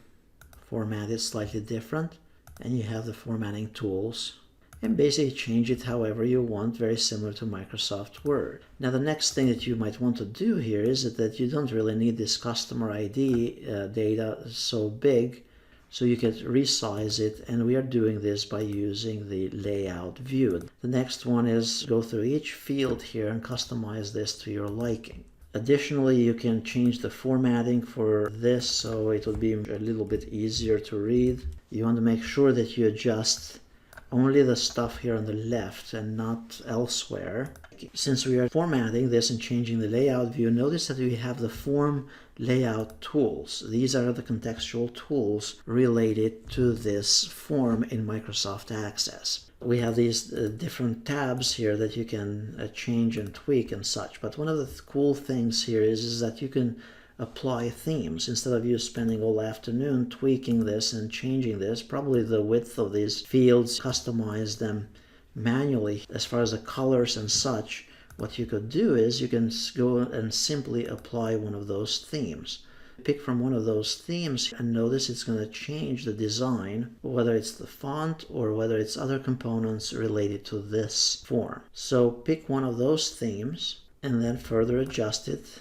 formatted slightly different, and you have the formatting tools, and basically change it however you want, very similar to Microsoft Word. Now the next thing that you might want to do here is that you don't really need this customer ID data so big, so you can resize it, and we are doing this by using the layout view. The next one is go through each field here and customize this to your liking. Additionally, you can change the formatting for this so it will be a little bit easier to read. You want to make sure that you adjust only the stuff here on the left and not elsewhere. Since we are formatting this and changing the layout view, notice that we have the form layout tools. These are the contextual tools related to this form in Microsoft Access. We have these different tabs here that you can change and tweak and such. But one of the cool things here is that you can apply themes. Instead of you spending all afternoon tweaking this and changing this, probably the width of these fields, customize them manually as far as the colors and such. What you could do is you can go and simply apply one of those themes. Pick from one of those themes and notice it's going to change the design, whether it's the font or whether it's other components related to this form. So pick one of those themes and then further adjust it.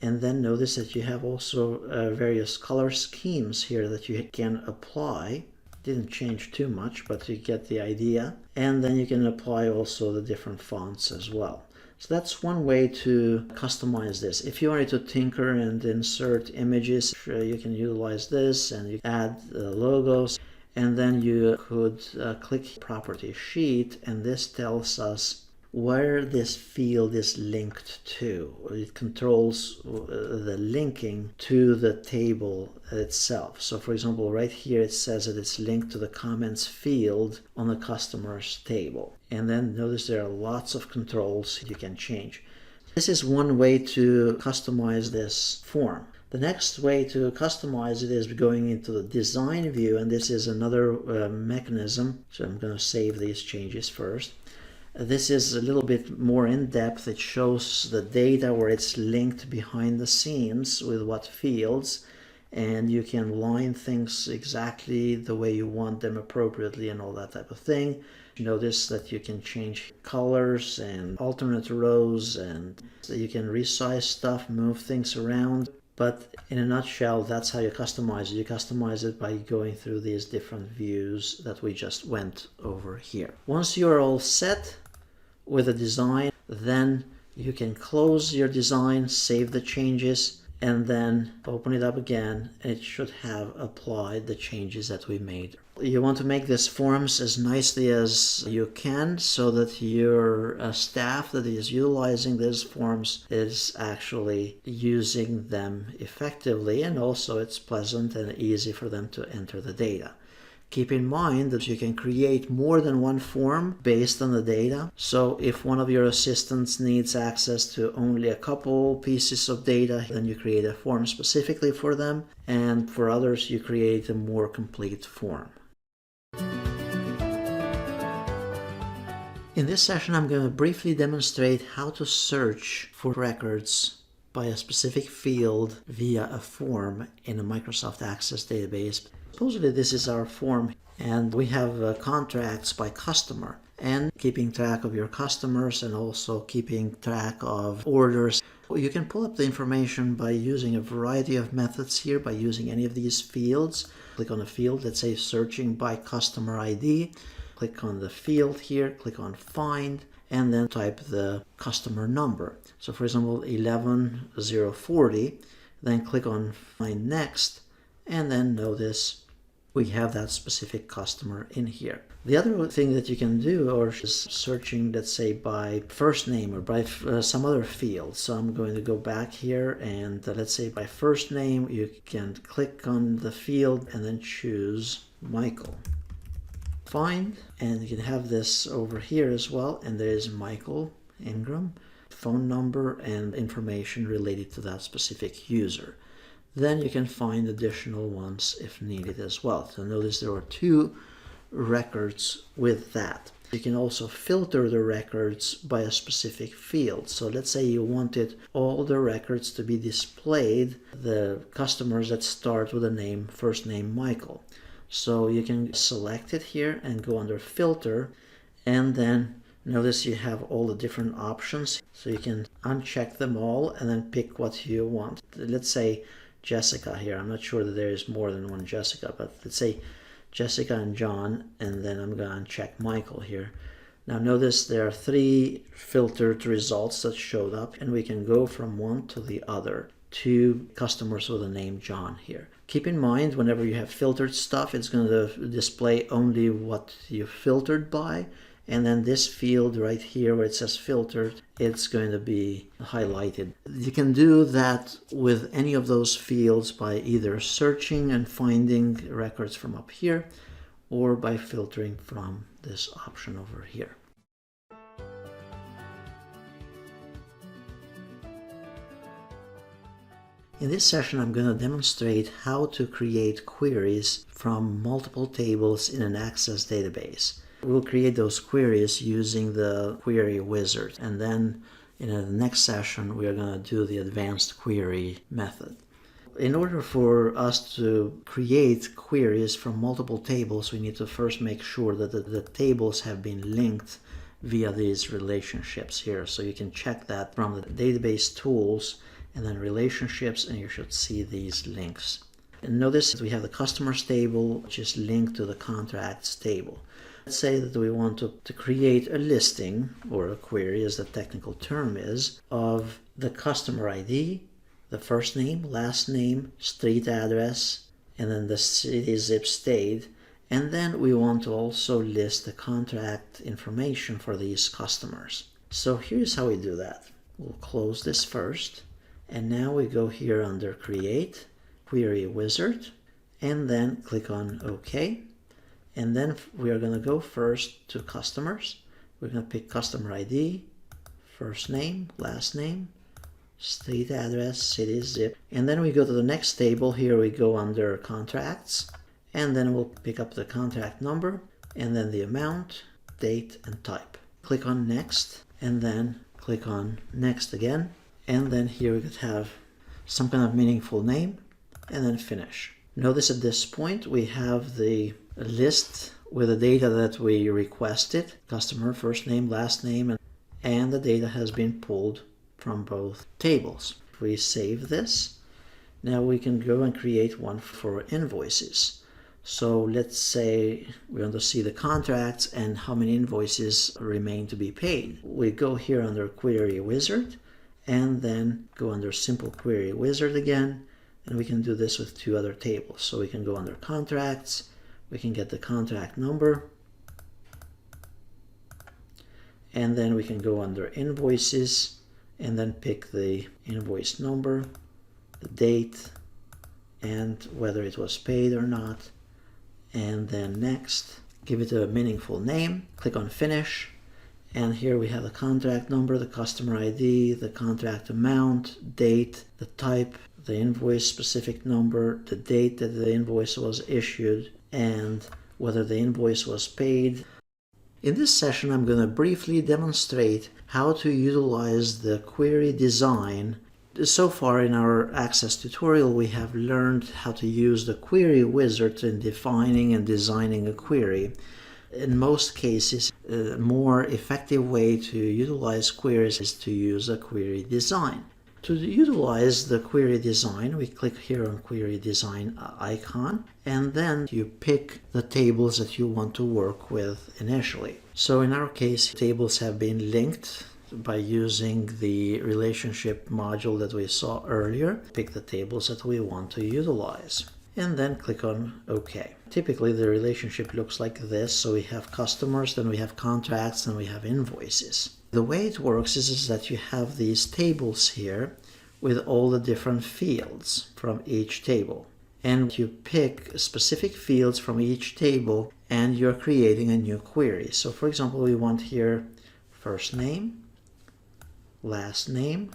And then notice that you have also various color schemes here that you can apply. Didn't change too much, but you get the idea. And then you can apply also the different fonts as well. So that's one way to customize this. If you wanted to tinker and insert images, you can utilize this and you add logos. And then you could click property sheet, and this tells us where this field is linked to. It controls the linking to the table itself. So for example, right here it says that it's linked to the comments field on the customers table. And then notice there are lots of controls you can change. This is one way to customize this form. The next way to customize it is going into the design view, and this is another mechanism. So I'm going to save these changes first. This is a little bit more in depth. It shows the data where it's linked behind the scenes with what fields, and you can line things exactly the way you want them appropriately and all that type of thing. Notice that you can change colors and alternate rows, and you can resize stuff, move things around. But in a nutshell, that's how you customize it. You customize it by going through these different views that we just went over here. Once you're all set with a design, then you can close your design, save the changes, and then open it up again. It should have applied the changes that we made. You want to make these forms as nicely as you can so that your staff that is utilizing these forms is actually using them effectively, and also it's pleasant and easy for them to enter the data. Keep in mind that you can create more than one form based on the data. So if one of your assistants needs access to only a couple pieces of data, then you create a form specifically for them. And for others, you create a more complete form. In this session, I'm going to briefly demonstrate how to search for records by a specific field via a form in a Microsoft Access database. Supposedly this is our form, and we have contracts by customer, and keeping track of your customers and also keeping track of orders. You can pull up the information by using a variety of methods here, by using any of these fields. Click on a field that says searching by customer ID. Click on the field here, click on find, and then type the customer number. So for example, 11040, then click on find next, and then notice we have that specific customer in here. The other thing that you can do is searching, let's say, by first name or by some other field. So I'm going to go back here, and let's say by first name, you can click on the field and then choose Michael. Find, and you can have this over here as well, and there is Michael Ingram, phone number and information related to that specific user. Then you can find additional ones if needed as well. So notice there are 2 records with that. You can also filter the records by a specific field. So let's say you wanted all the records to be displayed, the customers that start with the name, first name Michael. So you can select it here and go under filter, and then notice you have all the different options. So you can uncheck them all and then pick what you want. Let's say Jessica here. I'm not sure that there is more than one Jessica, but let's say Jessica and John, and then I'm going to uncheck Michael here. Now notice there are 3 filtered results that showed up, and we can go from one to the other. 2 customers with the name John here. Keep in mind, whenever you have filtered stuff, it's going to display only what you filtered by, and then this field right here where it says filtered, it's going to be highlighted. You can do that with any of those fields by either searching and finding records from up here, or by filtering from this option over here. In this session, I'm going to demonstrate how to create queries from multiple tables in an Access database. We'll create those queries using the query wizard, and then in the next session, we are going to do the advanced query method. In order for us to create queries from multiple tables, we need to first make sure that the tables have been linked via these relationships here. So you can check that from the database tools and then relationships, and you should see these links. And notice that we have the customers table, which is linked to the contracts table. Let's say that we want to create a listing, or a query as the technical term is, of the customer ID, the first name, last name, street address, and then the city, zip, state. And then we want to also list the contract information for these customers. So here's how we do that. We'll close this first. And now we go here under Create, Query Wizard, and then click on OK. And then we are going to go first to customers. We're going to pick customer ID, first name, last name, street address, city, zip. And then we go to the next table. Here we go under contracts. And then we'll pick up the contract number and then the amount, date, and type. Click on next and then click on next again. And then here we could have some kind of meaningful name and then finish. Notice at this point we have the list with the data that we requested, customer, first name, last name, and the data has been pulled from both tables. If we save this, now we can go and create one for invoices. So let's say we want to see the contracts and how many invoices remain to be paid. We go here under Query Wizard and then go under Simple Query Wizard again, and we can do this with two other tables. So we can go under Contracts, we can get the contract number, and then we can go under Invoices and then pick the invoice number, the date, and whether it was paid or not. And then next, give it a meaningful name, click on Finish, and here we have the contract number, the customer ID, the contract amount, date, the type, the invoice specific number, the date that the invoice was issued, and whether the invoice was paid. In this session, I'm going to briefly demonstrate how to utilize the query design. So far in our Access tutorial, we have learned how to use the query wizard in defining and designing a query. In most cases, a more effective way to utilize queries is to use a query design. To utilize the query design, we click here on Query Design icon, and then you pick the tables that you want to work with initially. So in our case, tables have been linked by using the relationship module that we saw earlier. Pick the tables that we want to utilize and then click on OK. Typically the relationship looks like this. So we have customers, then we have contracts, then we have invoices. The way it works is that you have these tables here with all the different fields from each table. And you pick specific fields from each table and you're creating a new query. So for example, we want here first name, last name,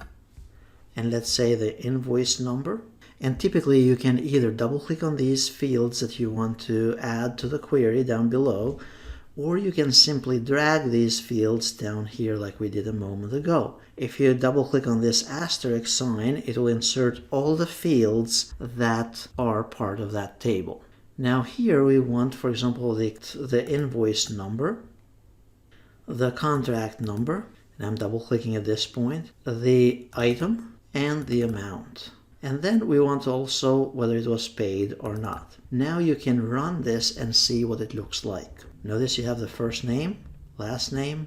and let's say the invoice number. And typically you can either double click on these fields that you want to add to the query down below, or you can simply drag these fields down here like we did a moment ago. If you double click on this asterisk sign, it will insert all the fields that are part of that table. Now here we want, for example, the invoice number, the contract number, and I'm double clicking at this point, the item, and the amount. And then we want also whether it was paid or not. Now you can run this and see what it looks like. Notice you have the first name, last name.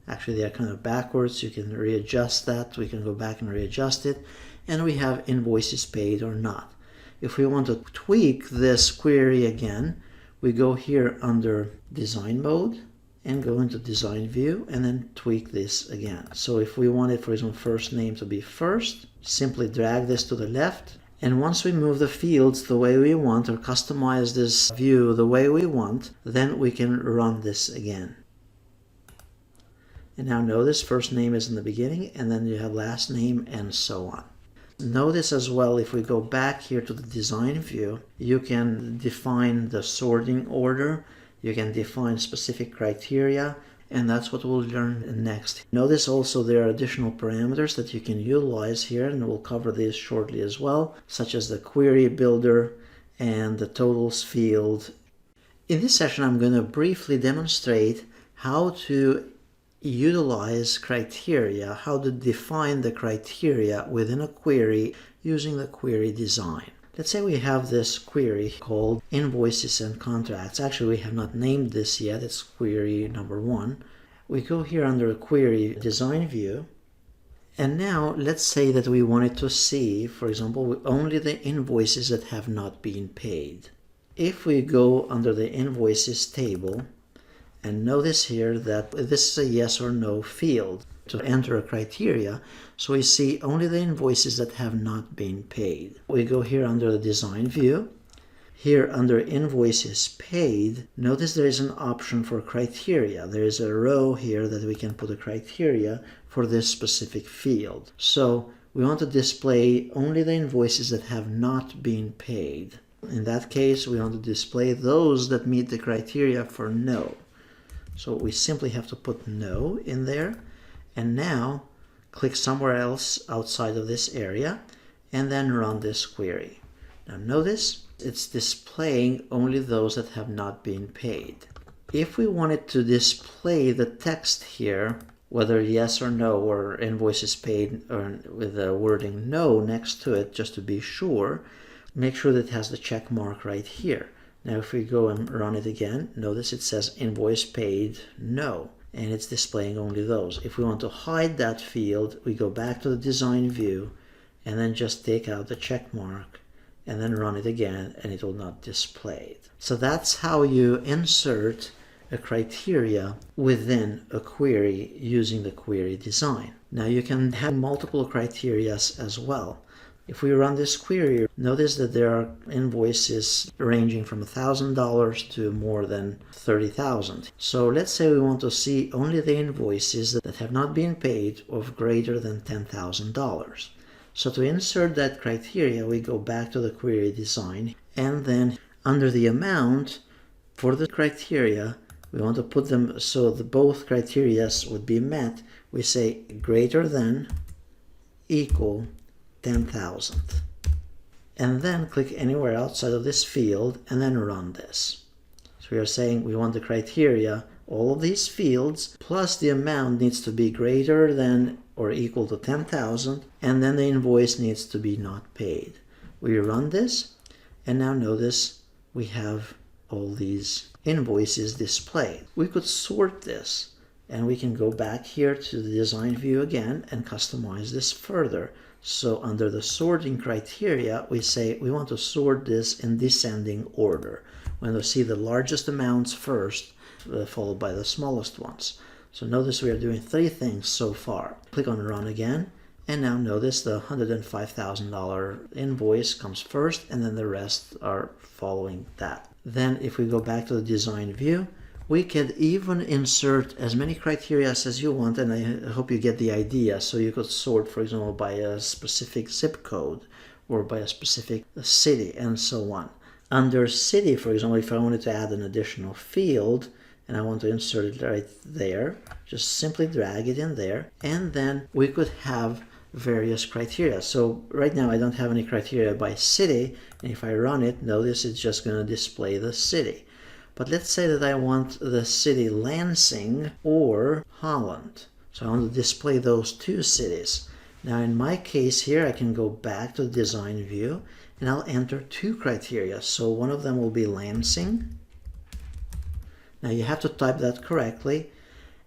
Actually, they are kind of backwards. You can readjust that. We can go back and readjust it. And we have invoices paid or not. If we want to tweak this query again, we go here under Design Mode and go into Design View and then tweak this again. So if we wanted, for example, first name to be first, simply drag this to the left. And once we move the fields the way we want or customize this view the way we want, then we can run this again. And now notice first name is in the beginning and then you have last name and so on. Notice as well, if we go back here to the design view, you can define the sorting order, you can define specific criteria, and that's what we'll learn next. Notice also there are additional parameters that you can utilize here, and we'll cover these shortly as well, such as the query builder and the totals field. In this session, I'm going to briefly demonstrate how to utilize criteria, how to define the criteria within a query using the query design. Let's say we have this query called invoices and contracts. Actually, we have not named this yet. It's query number 1. We go here under query design view. And now let's say that we wanted to see, for example, only the invoices that have not been paid. If we go under the invoices table and notice here that this is a yes or no field to enter a criteria, so we see only the invoices that have not been paid. We go here under the design view. Here under invoices paid, notice there is an option for criteria. There is a row here that we can put a criteria for this specific field. So we want to display only the invoices that have not been paid. In that case, we want to display those that meet the criteria for no. So we simply have to put no in there, and now click somewhere else outside of this area and then run this query. Now notice it's displaying only those that have not been paid. If we wanted to display the text here, whether yes or no, or invoices paid, or with the wording no next to it, just to be sure, make sure that it has the check mark right here. Now if we go and run it again, notice it says invoice paid no, and it's displaying only those. If we want to hide that field, we go back to the design view and then just take out the check mark and then run it again, and it will not display it. So that's how you insert a criteria within a query using the query design. Now you can have multiple criteria as well. If we run this query, notice that there are invoices ranging from $1,000 to more than $30,000. So let's say we want to see only the invoices that have not been paid of greater than $10,000. So to insert that criteria, we go back to the query design, and then under the amount for the criteria, we want to put them so that both criteria would be met. We say greater than, equal 10,000. And then click anywhere outside of this field and then run this. So we are saying we want the criteria, all of these fields, plus the amount needs to be greater than or equal to 10,000, and then the invoice needs to be not paid. We run this, and now notice we have all these invoices displayed. We could sort this, and we can go back here to the design view again and customize this further. So under the sorting criteria, we say we want to sort this in descending order. We want to see the largest amounts first, followed by the smallest ones. So notice we are doing 3 things so far. Click on run again, and now notice the $105,000 invoice comes first, and then the rest are following that. Then if we go back to the design view, we could even insert as many criteria as you want, and I hope you get the idea. So you could sort, for example, by a specific zip code or by a specific city and so on. Under city, for example, if I wanted to add an additional field and I want to insert it right there, just simply drag it in there, and then we could have various criteria. So right now I don't have any criteria by city, and if I run it, notice it's just going to display the city. But let's say that I want the city Lansing or Holland. So I want to display those 2 cities. Now in my case here, I can go back to the design view and I'll enter 2 criteria. So one of them will be Lansing. Now you have to type that correctly,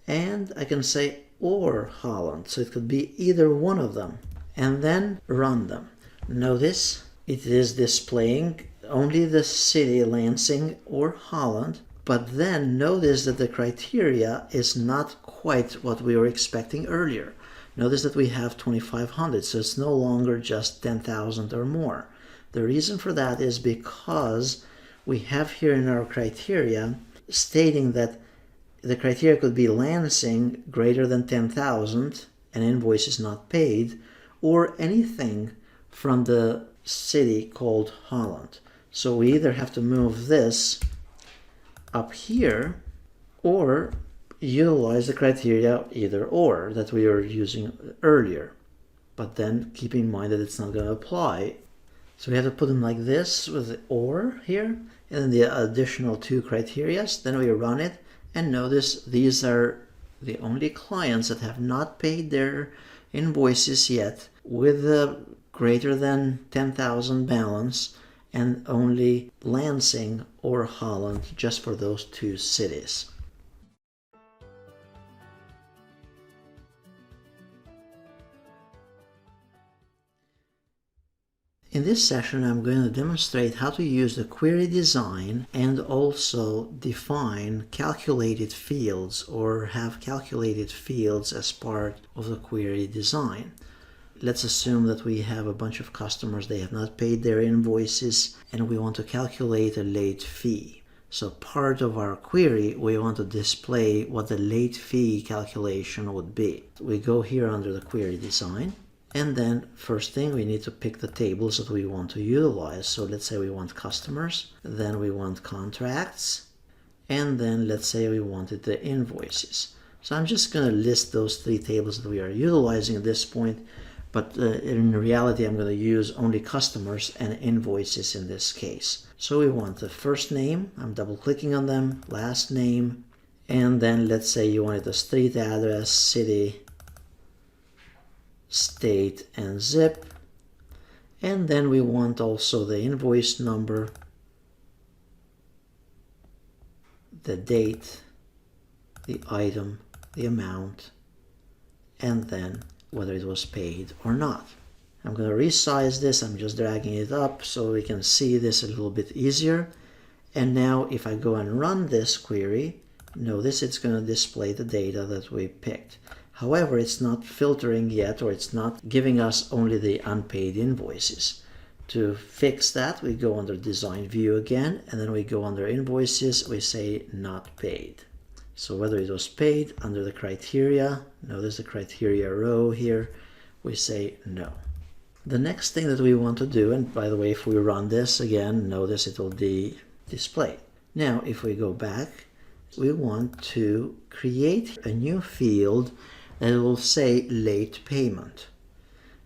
and I can say or Holland. So it could be either one of them, and then run them. Notice it is displaying only the city Lansing or Holland, but then notice that the criteria is not quite what we were expecting earlier. Notice that we have 2,500, so it's no longer just 10,000 or more. The reason for that is because we have here in our criteria stating that the criteria could be Lansing greater than 10,000 and invoice is not paid, or anything from the city called Holland. So we either have to move this up here or utilize the criteria either or that we were using earlier. But then keep in mind that it's not going to apply. So we have to put them like this with the or here, and then the additional 2 criteria. Then we run it, and notice these are the only clients that have not paid their invoices yet with the greater than 10,000 balance, and only Lansing or Holland, just for those two cities. In this session, I'm going to demonstrate how to use the query design and also define calculated fields or have calculated fields as part of the query design. Let's assume that we have a bunch of customers, they have not paid their invoices, and we want to calculate a late fee. So part of our query, we want to display what the late fee calculation would be. We go here under the query design. And then first thing, we need to pick the tables that we want to utilize. So let's say we want customers, then we want contracts, and then let's say we wanted the invoices. So I'm just going to list those three tables that we are utilizing at this point, but in reality I'm going to use only customers and invoices in this case. So we want the first name, I'm double clicking on them, last name, and then let's say you wanted the street address, city, state, and zip, and then we want also the invoice number, the date, the item, the amount, and then whether it was paid or not. I'm going to resize this. I'm just dragging it up so we can see this a little bit easier. And now if I go and run this query, notice it's going to display the data that we picked. However, it's not filtering yet, or it's not giving us only the unpaid invoices. To fix that, we go under Design View again, and then we go under Invoices, we say Not Paid. So whether it was paid under the criteria, notice the criteria row here, we say no. The next thing that we want to do, and by the way, if we run this again, notice it will be displayed. Now, if we go back, we want to create a new field and it will say late payment.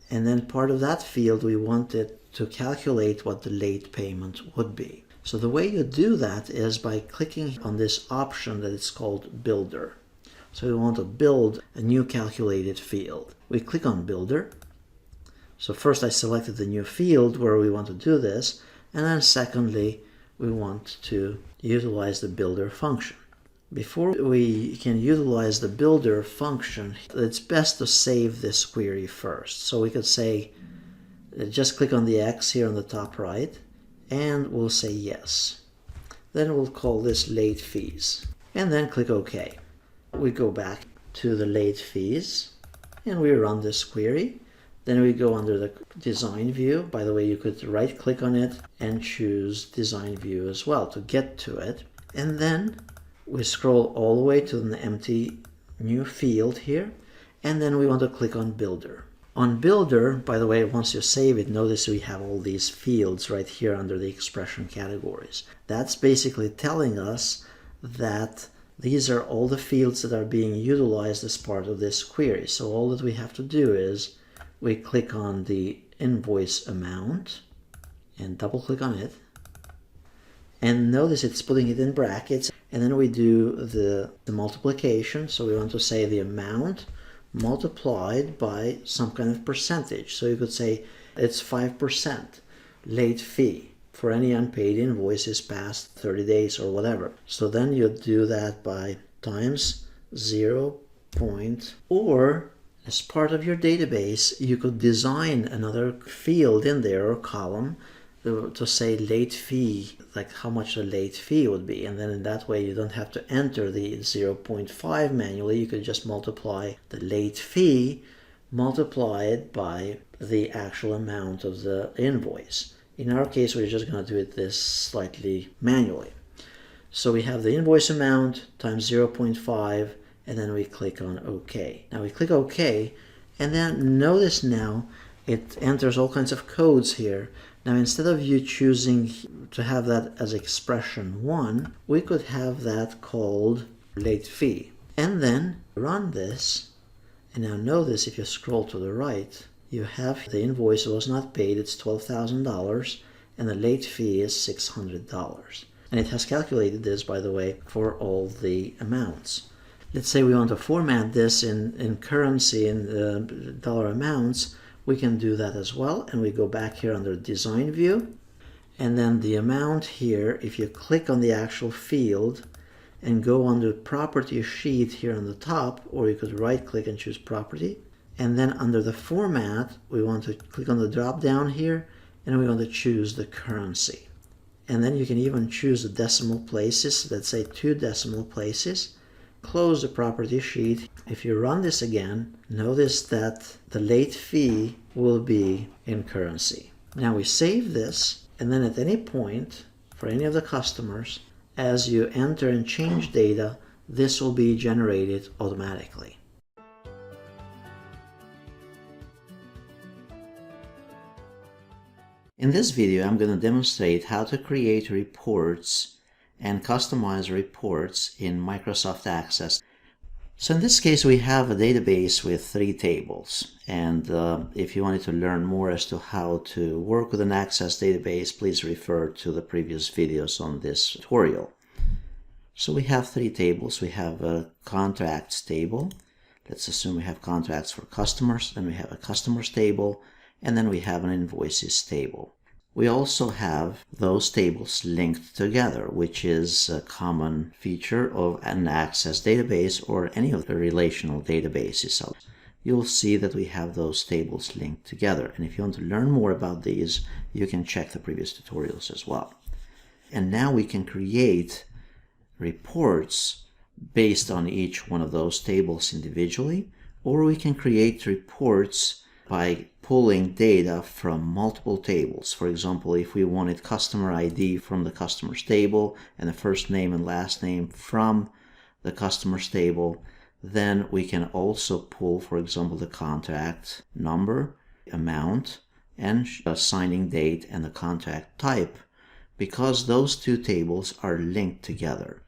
And then part of that field, we want it to calculate what the late payment would be. So the way you do that is by clicking on this option that is called Builder. So we want to build a new calculated field. We click on Builder. So first I selected the new field where we want to do this. And then secondly, we want to utilize the Builder function. Before we can utilize the builder function, it's best to save this query first. So we could say, just click on the X here on the top right, and we'll say yes. Then we'll call this late fees, and then click OK. We go back to the late fees, and we run this query. Then we go under the design view. By the way, you could right click on it and choose design view as well to get to it. And then we scroll all the way to an empty new field here, and then we want to click on Builder. On Builder, by the way, once you save it, notice we have all these fields right here under the expression categories. That's basically telling us that these are all the fields that are being utilized as part of this query. So all that we have to do is we click on the invoice amount and double click on it. And notice it's putting it in brackets. And then we do the multiplication. So we want to say the amount multiplied by some kind of percentage. So you could say it's 5% late fee for any unpaid invoices past 30 days or whatever. So then you do that by times 0. Or as part of your database, you could design another field in there or column to say late fee, like how much the late fee would be. And then in that way, you don't have to enter the 0.5 manually. You could just multiply the late fee, multiply it by the actual amount of the invoice. In our case, we're just going to do it this slightly manually. So we have the invoice amount times 0.5, and then we click on OK. Now we click OK, and then notice now it enters all kinds of codes here. Now instead of you choosing to have that as expression 1, we could have that called late fee. And then run this, and now notice if you scroll to the right, you have the invoice was not paid, it's $12,000, and the late fee is $600. And it has calculated this, by the way, for all the amounts. Let's say we want to format this in currency, in dollar amounts. We can do that as well, and we go back here under design view, and then the amount here, if you click on the actual field and go under property sheet here on the top, or you could right click and choose property, and then under the format we want to click on the drop down here and we want to choose the currency. And then you can even choose the decimal places, let's say 2 decimal places. Close the property sheet. If you run this again, notice that the late fee will be in currency. Now we save this, and then at any point for any of the customers, as you enter and change data, this will be generated automatically. In this video, I'm going to demonstrate how to create reports and customize reports in Microsoft Access. So in this case, we have a database with 3 tables. And if you wanted to learn more as to how to work with an Access database, please refer to the previous videos on this tutorial. So we have 3 tables. We have a contracts table. Let's assume we have contracts for customers. Then we have a customers table. And then we have an invoices table. We also have those tables linked together, which is a common feature of an Access database or any of the relational databases. So you'll see that we have those tables linked together. And if you want to learn more about these, you can check the previous tutorials as well. And now we can create reports based on each one of those tables individually, or we can create reports by pulling data from multiple tables. For example, if we wanted customer ID from the customers table and the first name and last name from the customers table, then we can also pull, for example, the contract number, amount, and signing date and the contract type, because those 2 tables are linked together.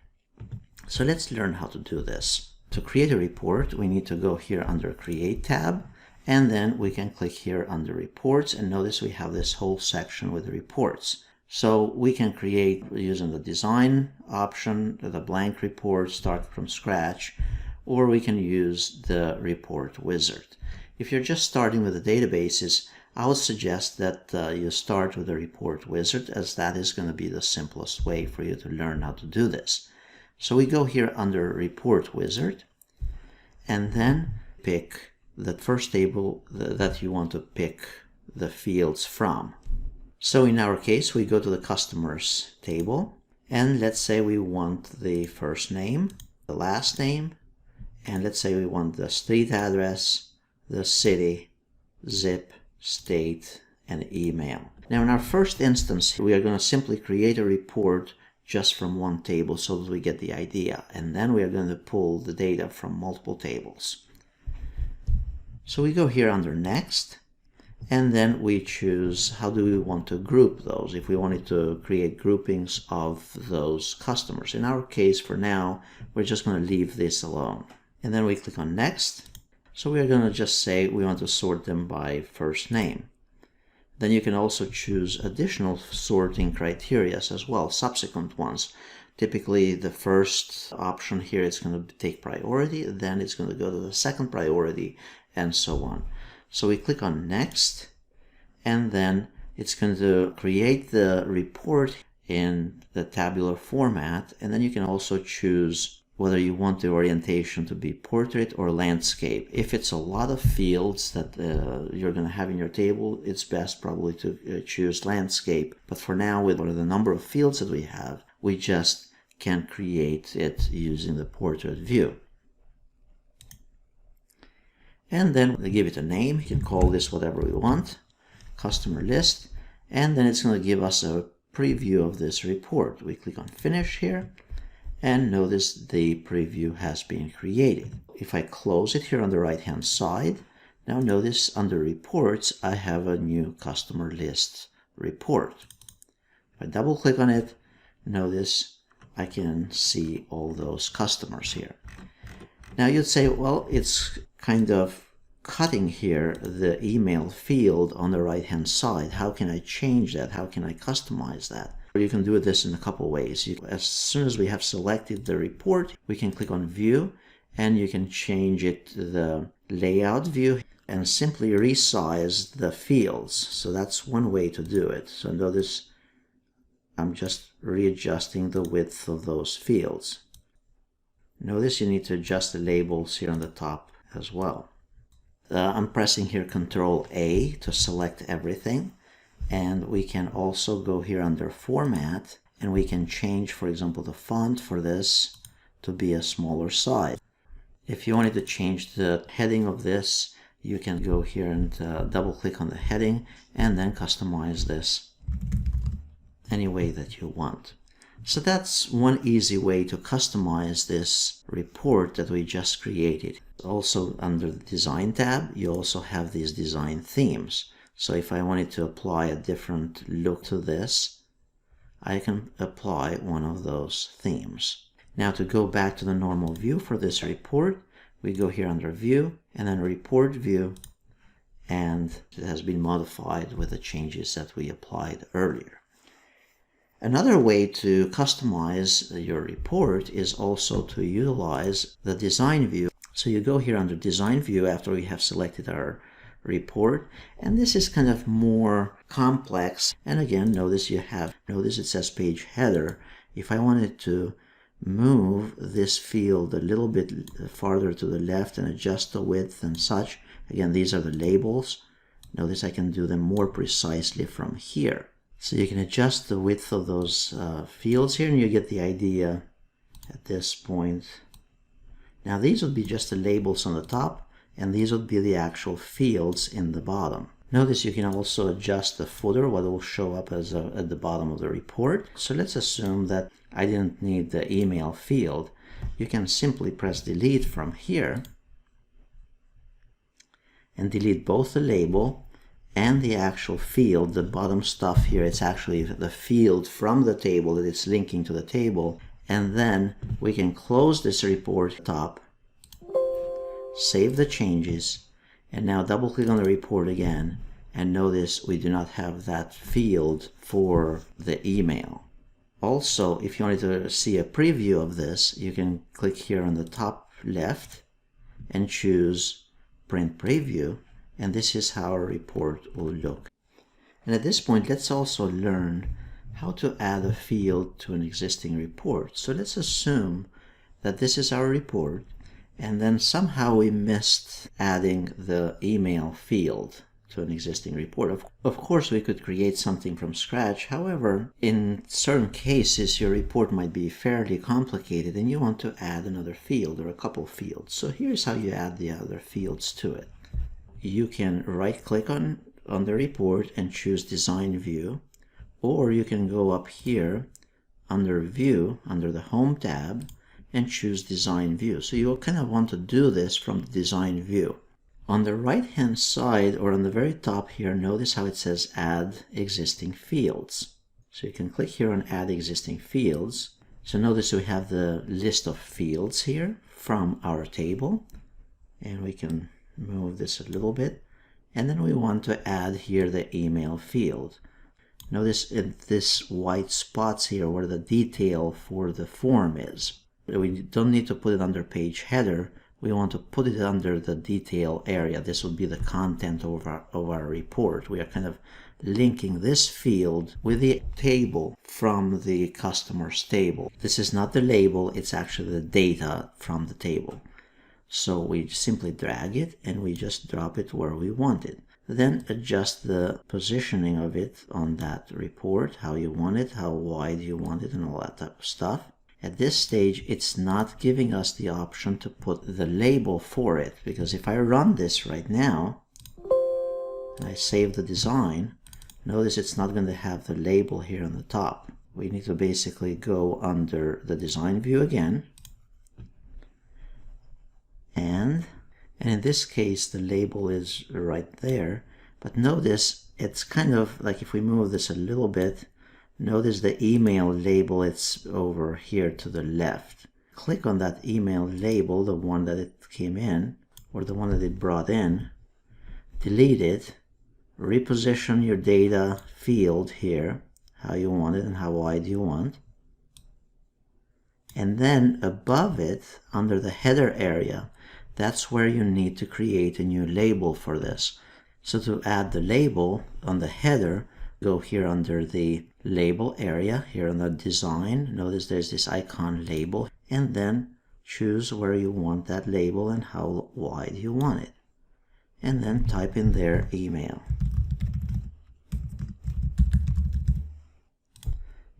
So let's learn how to do this. To create a report, we need to go here under Create tab, and then we can click here under Reports, and notice we have this whole section with reports. So we can create using the Design option, the blank report, start from scratch, or we can use the Report Wizard. If you're just starting with the databases, I would suggest that you start with the Report Wizard, as that is going to be the simplest way for you to learn how to do this. So we go here under Report Wizard, and then pick the first table that you want to pick the fields from. So in our case, we go to the customers table, and let's say we want the first name, the last name, and let's say we want the street address, the city, zip, state, and email. Now in our first instance, we are going to simply create a report just from one table so that we get the idea, and then we are going to pull the data from multiple tables. So we go here under Next, and then we choose how do we want to group those, if we wanted to create groupings of those customers. In our case, for now, we're just going to leave this alone. And then we click on Next. So we are going to just say we want to sort them by first name. Then you can also choose additional sorting criteria as well, subsequent ones. Typically, the first option here is going to take priority, then it's going to go to the second priority, and so on. So we click on Next, and then it's going to create the report in the tabular format, and then you can also choose whether you want the orientation to be portrait or landscape. If it's a lot of fields that you're going to have in your table, it's best probably to choose landscape. But for now, with the number of fields that we have, we just can create it using the portrait view. And then we give it a name. You can call this whatever we want, customer list, and then it's going to give us a preview of this report. We click on Finish here, and notice the preview has been created. If I close it here on the right hand side, now notice under Reports I have a new customer list report. If I double click on it, notice I can see all those customers here. Now you'd say, well, it's kind of cutting here the email field on the right hand side. How can I change that? How can I customize that? You can do this in a couple ways. As soon as we have selected the report, we can click on View, and you can change it to the layout view. and simply resize the fields. So that's one way to do it. So notice I'm just readjusting the width of those fields. Notice you need to adjust the labels here on the top as well. I'm pressing here Control A to select everything, and we can also go here under Format, and we can change, for example, the font for this to be a smaller size. If you wanted to change the heading of this, you can go here and double click on the heading and then customize this any way that you want. So that's one easy way to customize this report that we just created. Also under the Design tab, you also have these design themes. So if I wanted to apply a different look to this, I can apply one of those themes. Now to go back to the normal view for this report, we go here under View and then Report View, and it has been modified with the changes that we applied earlier. Another way to customize your report is also to utilize the Design View. So you go here under Design View after we have selected our report, and this is kind of more complex. And again, notice it says Page Header. If I wanted to move this field a little bit farther to the left and adjust the width and such, again, these are the labels. Notice I can do them more precisely from here. So you can adjust the width of those fields here, and you get the idea at this point. Now these would be just the labels on the top, and these would be the actual fields in the bottom. Notice you can also adjust the footer, what will show up as at the bottom of the report. So let's assume that I didn't need the email field. You can simply press Delete from here and delete both the label and the actual field. The bottom stuff here, it's actually the field from the table that it's linking to the table. And then we can close this report top, save the changes, and now double click on the report again, and notice we do not have that field for the email. Also, if you wanted to see a preview of this, you can click here on the top left and choose Print Preview, and this is how our report will look. And at this point, let's also learn how to add a field to an existing report. So let's assume that this is our report, and then somehow we missed adding the email field to an existing report. Of course, we could create something from scratch. However, in certain cases, your report might be fairly complicated and you want to add another field or a couple fields. So here's how you add the other fields to it. You can right-click on the report and choose Design View, or you can go up here under View, under the Home tab, and choose Design View. So you'll kind of want to do this from the Design View. On the right-hand side, or on the very top here, notice how it says Add Existing Fields. So you can click here on Add Existing Fields. So notice we have the list of fields here from our table, and we can move this a little bit. And then we want to add here the email field. Notice in this white spots here where the detail for the form is. We don't need to put it under Page Header. We want to put it under the detail area. This will be the content of our report. We are kind of linking this field with the table from the customer's table. This is not the label, it's actually the data from the table. So we simply drag it and we just drop it where we want it. Then adjust the positioning of it on that report, how you want it, how wide you want it, and all that type of stuff. At this stage, it's not giving us the option to put the label for it, because if I run this right now, and I save the design, notice it's not going to have the label here on the top. We need to basically go under the Design View again, and in this case, the label is right there. But notice it's kind of like if we move this a little bit, notice the email label, it's over here to the left. Click on that email label, the one that it came in, or the one that it brought in, delete it, reposition your data field here, how you want it and how wide you want. And then above it, under the header area, that's where you need to create a new label for this. So to add the label on the header, go here under the label area, here on the design. Notice there's this icon label, and then choose where you want that label and how wide you want it. And then type in their email.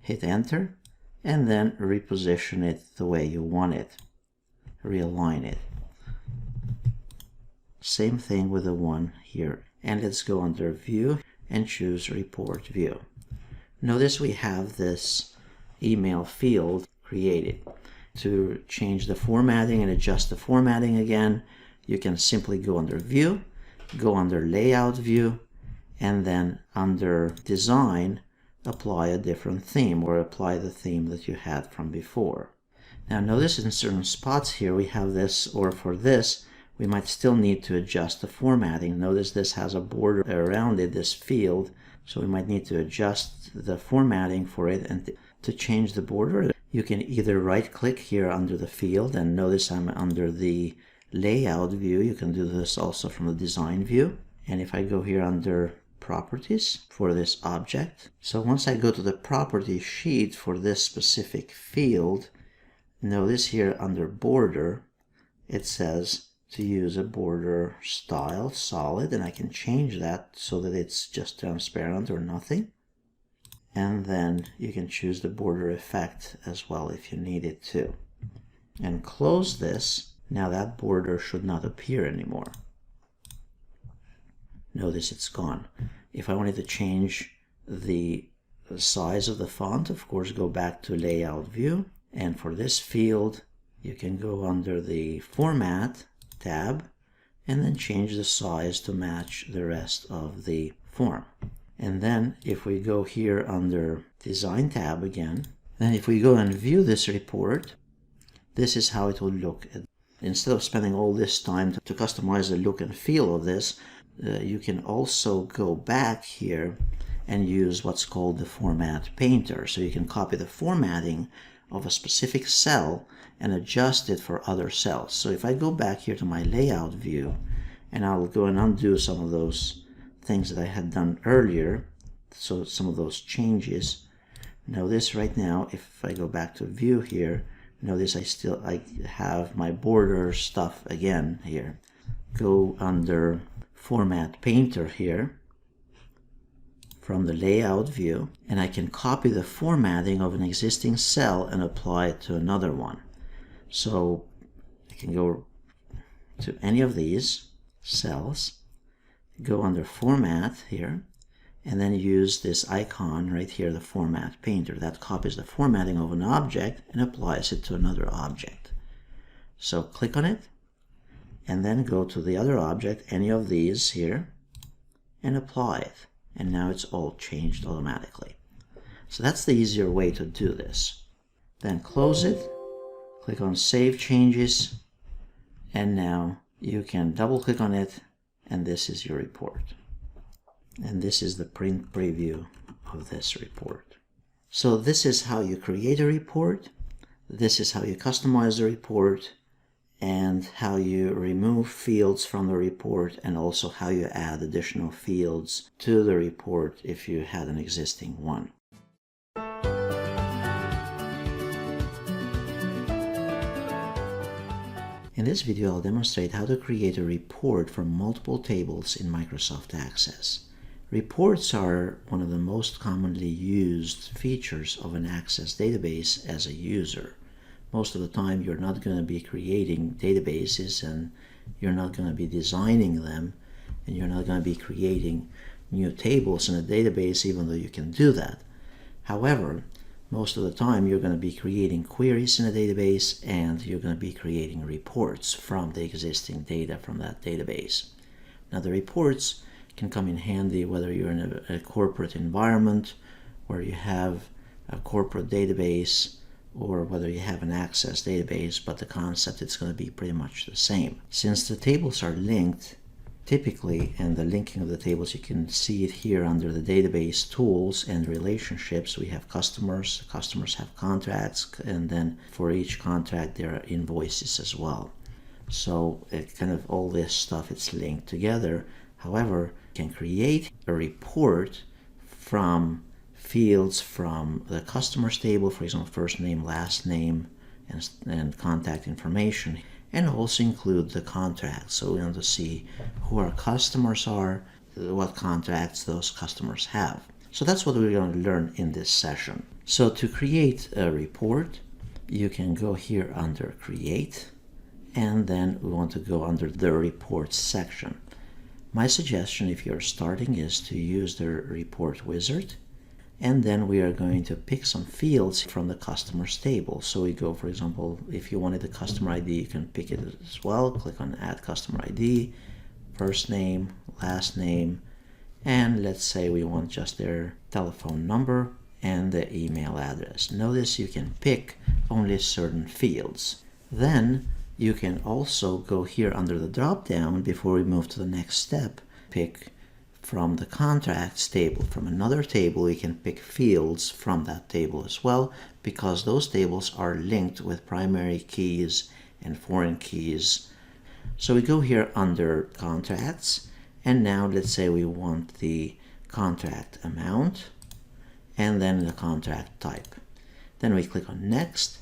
Hit enter, and then reposition it the way you want it. Realign it. Same thing with the one here. And let's go under View and choose Report View. Notice we have this email field created. To change the formatting and adjust the formatting again, you can simply go under View, go under Layout View, and then under Design, apply a different theme or apply the theme that you had from before. Now notice in certain spots here we have this, or for this, we might still need to adjust the formatting. Notice this has a border around it, this field, so we might need to adjust the formatting for it. And to change the border, you can either right-click here under the field, and notice I'm under the layout view. You can do this also from the design view. And if I go here under properties for this object, so once I go to the property sheet for this specific field, notice here under border, it says to use a border style solid, and I can change that so that it's just transparent or nothing. And then you can choose the border effect as well if you need it to. And close this. Now that border should not appear anymore. Notice it's gone. If I wanted to change the size of the font, of course, go back to Layout View. And for this field, you can go under the Format tab and then change the size to match the rest of the form. And then if we go here under Design tab again, then if we go and view this report, this is how it will look. Instead of spending all this time to customize the look and feel of this, you can also go back here and use what's called the Format Painter. So you can copy the formatting of a specific cell and adjust it for other cells. So if I go back here to my layout view, and I'll go and undo some of those things that I had done earlier, so some of those changes. Notice right now, if I go back to view here, notice I have my border stuff again here. Go under Format Painter here from the layout view, and I can copy the formatting of an existing cell and apply it to another one. So I can go to any of these cells, go under Format here, and then use this icon right here, the Format Painter. That copies the formatting of an object and applies it to another object. So click on it, and then go to the other object, any of these here, and apply it. And now it's all changed automatically. So that's the easier way to do this. Then close it, click on Save Changes, and now you can double click on it, and this is your report. And this is the print preview of this report. So this is how you create a report, this is how you customize the report, and how you remove fields from the report, and also how you add additional fields to the report if you had an existing one. In this video, I'll demonstrate how to create a report for multiple tables in Microsoft Access. Reports are one of the most commonly used features of an Access database as a user. Most of the time you're not going to be creating databases, and you're not going to be designing them, and you're not going to be creating new tables in a database, even though you can do that. However, most of the time you're going to be creating queries in a database, and you're going to be creating reports from the existing data from that database. Now the reports can come in handy whether you're in a corporate environment where you have a corporate database, or whether you have an Access database, but the concept is going to be pretty much the same. Since the tables are linked, typically, and the linking of the tables, you can see it here under the database tools and relationships. We have customers have contracts, and then for each contract there are invoices as well. So it kind of all this stuff, it's linked together. However, you can create a report from fields from the customers table, for example, first name, last name, and contact information, and also include the contracts. So we want to see who our customers are, what contracts those customers have. So that's what we're going to learn in this session. So to create a report, you can go here under Create, and then we want to go under the Reports section. My suggestion, if you're starting, is to use the Report Wizard, and then we are going to pick some fields from the customers table. So we go, for example, if you wanted the customer ID, you can pick it as well. Click on Add Customer ID, first name, last name, and let's say we want just their telephone number and the email address. Notice you can pick only certain fields. Then you can also go here under the drop down before we move to the next step, pick from the contracts table. From another table, we can pick fields from that table as well, because those tables are linked with primary keys and foreign keys. So we go here under contracts, and now let's say we want the contract amount and then the contract type. Then we click on Next.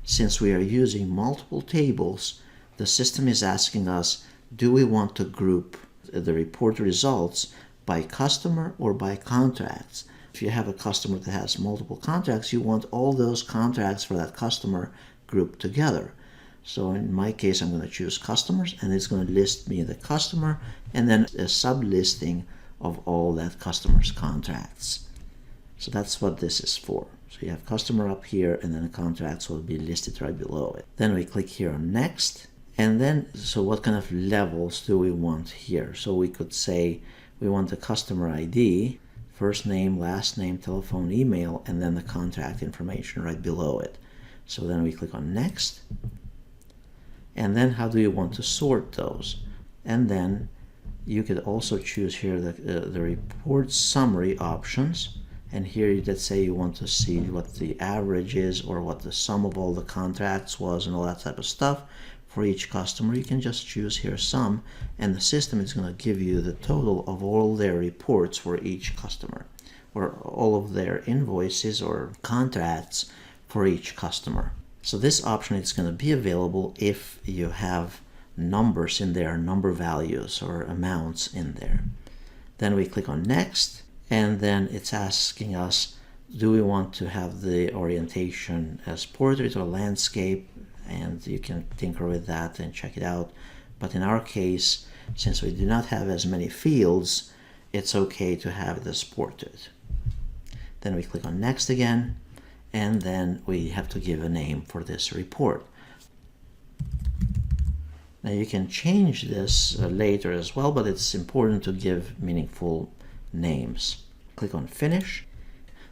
Since we are using multiple tables, the system is asking us, do we want to group the report results by customer or by contracts? If you have a customer that has multiple contracts, you want all those contracts for that customer grouped together. So in my case, I'm going to choose customers, and it's going to list me the customer and then a sub-listing of all that customer's contracts. So that's what this is for. So you have customer up here, and then the contracts will be listed right below it. Then we click here on Next. And then, so what kind of levels do we want here? So we could say we want the customer ID, first name, last name, telephone, email, and then the contract information right below it. So then we click on Next. And then how do you want to sort those? And then you could also choose here the report summary options. And here, let's say you want to see what the average is or what the sum of all the contracts was and all that type of stuff for each customer. You can just choose here sum, and the system is going to give you the total of all their reports for each customer, or all of their invoices or contracts for each customer. So this option is going to be available if you have numbers in there, number values or amounts in there. Then we click on Next. And then it's asking us, do we want to have the orientation as portrait or landscape? And you can tinker with that and check it out. But in our case, since we do not have as many fields, it's okay to have it as portrait. Then we click on Next again, and then we have to give a name for this report. Now you can change this later as well, but it's important to give meaningful names. Click on Finish.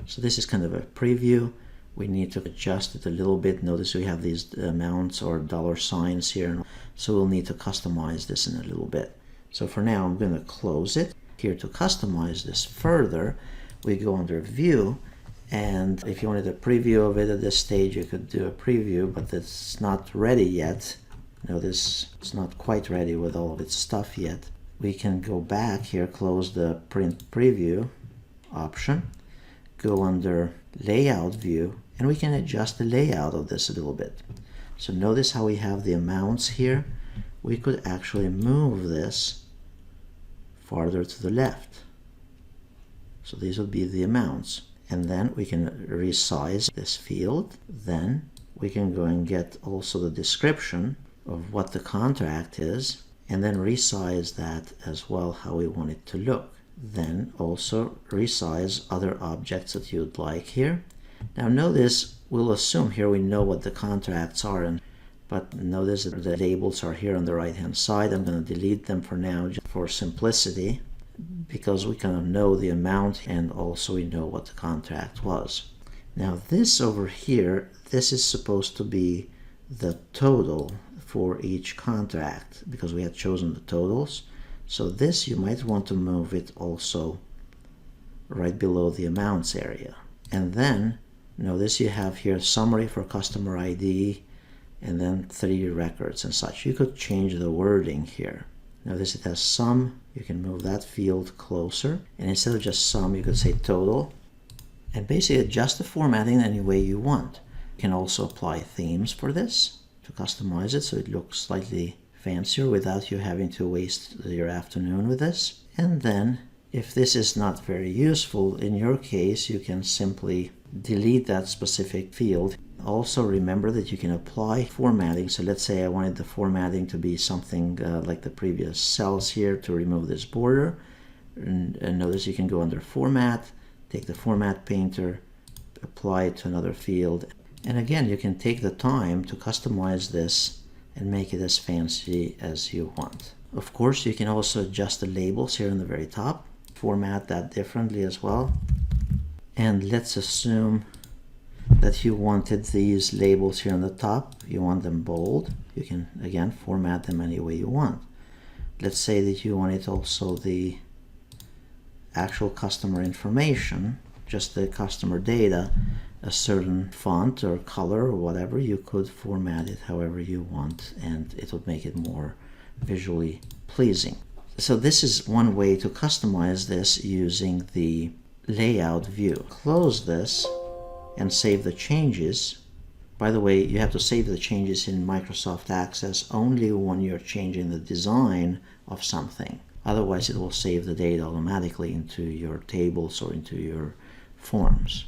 So this is kind of a preview. We need to adjust it a little bit. Notice we have these amounts or dollar signs here, so we'll need to customize this in a little bit. So for now, I'm going to close it. Here to customize this further, we go under View, and if you wanted a preview of it at this stage, you could do a preview, but it's not ready yet. Notice it's not quite ready with all of its stuff yet. We can go back here, close the Print Preview option, go under Layout View, and we can adjust the layout of this a little bit. So notice how we have the amounts here. We could actually move this farther to the left. So these would be the amounts. And then we can resize this field. Then we can go and get also the description of what the contract is, and then resize that as well, how we want it to look. Then also resize other objects that you'd like here. Now notice, we'll assume here we know what the contracts are, but notice that the labels are here on the right hand side. I'm going to delete them for now just for simplicity, because we kind of know the amount and also we know what the contract was. Now this over here, this is supposed to be the total for each contract, because we had chosen the totals. So this, you might want to move it also right below the amounts area. And then notice you have here summary for customer ID, and then 3 records and such. You could change the wording here. Notice it has sum. You can move that field closer, and instead of just sum, you could say total, and basically adjust the formatting any way you want. You can also apply themes for this to customize it so it looks slightly fancier without you having to waste your afternoon with this. And then if this is not very useful in your case, you can simply delete that specific field. Also remember that you can apply formatting. So let's say I wanted the formatting to be something like the previous cells here to remove this border. And notice you can go under Format, take the Format Painter, apply it to another field. And again, you can take the time to customize this and make it as fancy as you want. Of course, you can also adjust the labels here in the very top, format that differently as well. And let's assume that you wanted these labels here on the top, you want them bold. You can, again, format them any way you want. Let's say that you wanted also the actual customer information, just the customer data, a certain font or color or whatever. You could format it however you want, and it would make it more visually pleasing. So this is one way to customize this using the layout view. Close this and save the changes. By the way, you have to save the changes in Microsoft Access only when you're changing the design of something. Otherwise, it will save the data automatically into your tables or into your forms.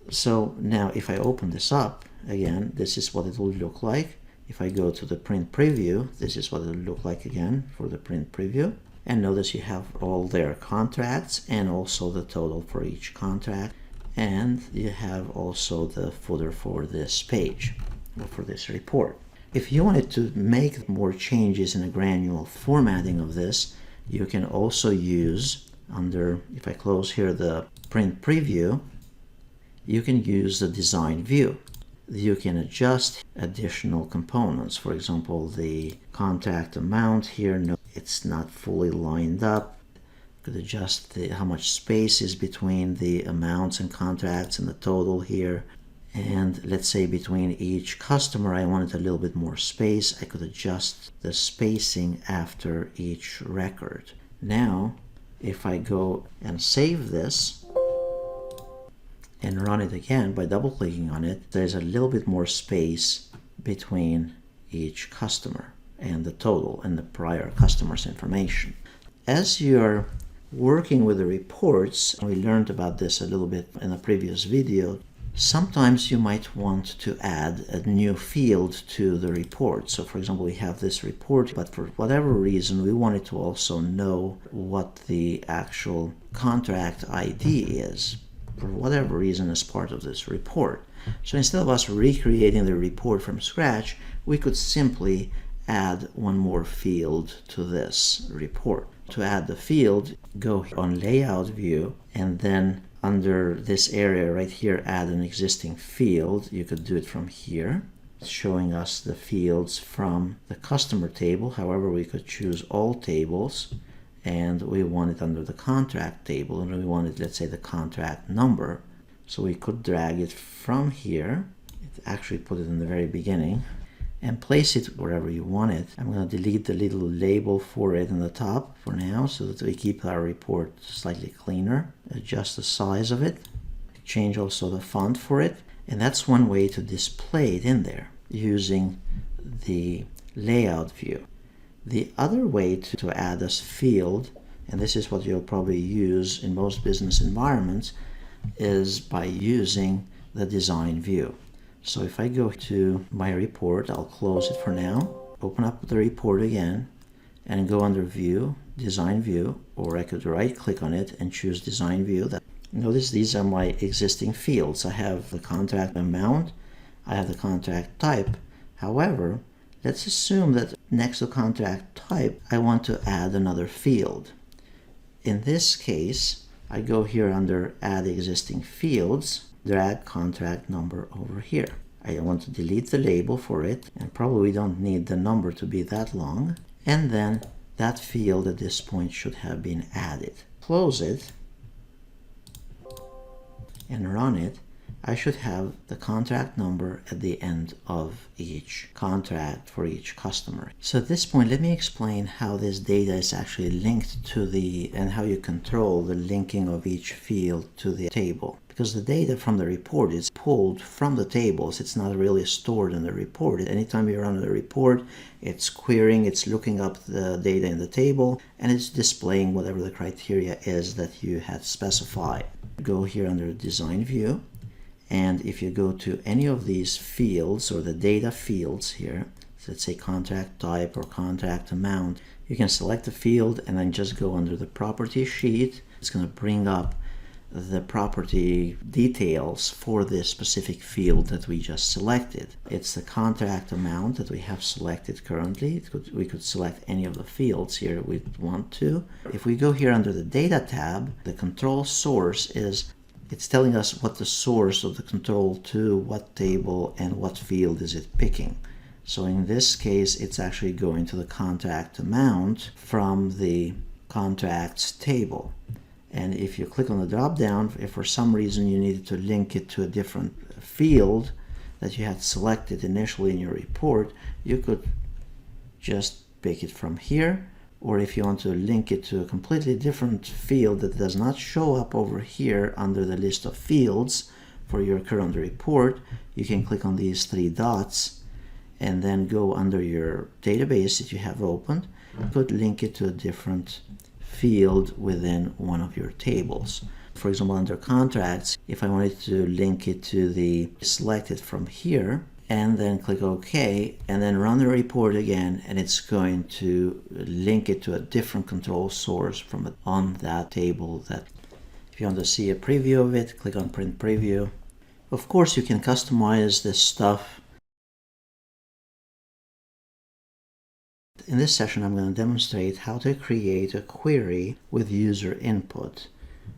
So now if I open this up, again, this is what it will look like. If I go to the print preview, this is what it will look like again for the print preview. And notice you have all their contracts and also the total for each contract. And you have also the footer for this page or for this report. If you wanted to make more changes in the granular formatting of this, you can also use under, if I close here the print preview, you can use the design view. You can adjust additional components. For example, the contract amount here, no, it's not fully lined up. You could adjust how much space is between the amounts and contracts and the total here. And let's say between each customer, I wanted a little bit more space. I could adjust the spacing after each record. Now, if I go and save this and run it again by double clicking on it, there's a little bit more space between each customer and the total and the prior customer's information. As you're working with the reports, we learned about this a little bit in a previous video, sometimes you might want to add a new field to the report. So for example, we have this report, but for whatever reason, we wanted to also know what the actual contract ID is, for whatever reason, as part of this report. So instead of us recreating the report from scratch, we could simply add one more field to this report. To add the field, go on Layout View, and then under this area right here, add an existing field. You could do it from here. It's showing us the fields from the customer table. However, we could choose all tables, and we want it under the contract table, and we wanted, let's say, the contract number. So we could drag it from here. It actually put it in the very beginning, and place it wherever you want it. I'm going to delete the little label for it in the top for now so that we keep our report slightly cleaner. Adjust the size of it. Change also the font for it. And that's one way to display it in there using the layout view. The other way to add a field, and this is what you'll probably use in most business environments, is by using the design view. So if I go to my report, I'll close it for now, open up the report again, and go under View, Design View, or I could right click on it and choose Design View. Notice these are my existing fields. I have the contract amount, I have the contract type. However, let's assume that next to contract type, I want to add another field. In this case, I go here under Add Existing Fields, drag contract number over here. I want to delete the label for it, and probably don't need the number to be that long. And then that field at this point should have been added. Close it and run it. I should have the contract number at the end of each contract for each customer. So at this point, let me explain how this data is actually linked to and how you control the linking of each field to the table. Because the data from the report is pulled from the tables. It's not really stored in the report. Anytime you run the report, it's querying, it's looking up the data in the table, and it's displaying whatever the criteria is that you had specified. Go here under Design View. And if you go to any of these fields or the data fields here, so let's say contract type or contract amount, you can select the field and then just go under the property sheet. It's going to bring up the property details for this specific field that we just selected. It's the contract amount that we have selected currently. We could select any of the fields here we want to. If we go here under the data tab, the control source it's telling us what the source of the control to, what table, and what field is it picking. So in this case, it's actually going to the contract amount from the contracts table. And if you click on the drop down, if for some reason you needed to link it to a different field that you had selected initially in your report, you could just pick it from here. Or if you want to link it to a completely different field that does not show up over here under the list of fields for your current report, you can click on these three dots and then go under your database that you have opened. You could link it to a different field within one of your tables. For example, under contracts, if I wanted to link it to the selected from here, and then click OK, and then run the report again, and it's going to link it to a different control source on that table. If you want to see a preview of it, click on Print Preview. Of course, you can customize this stuff. In this session, I'm going to demonstrate how to create a query with user input.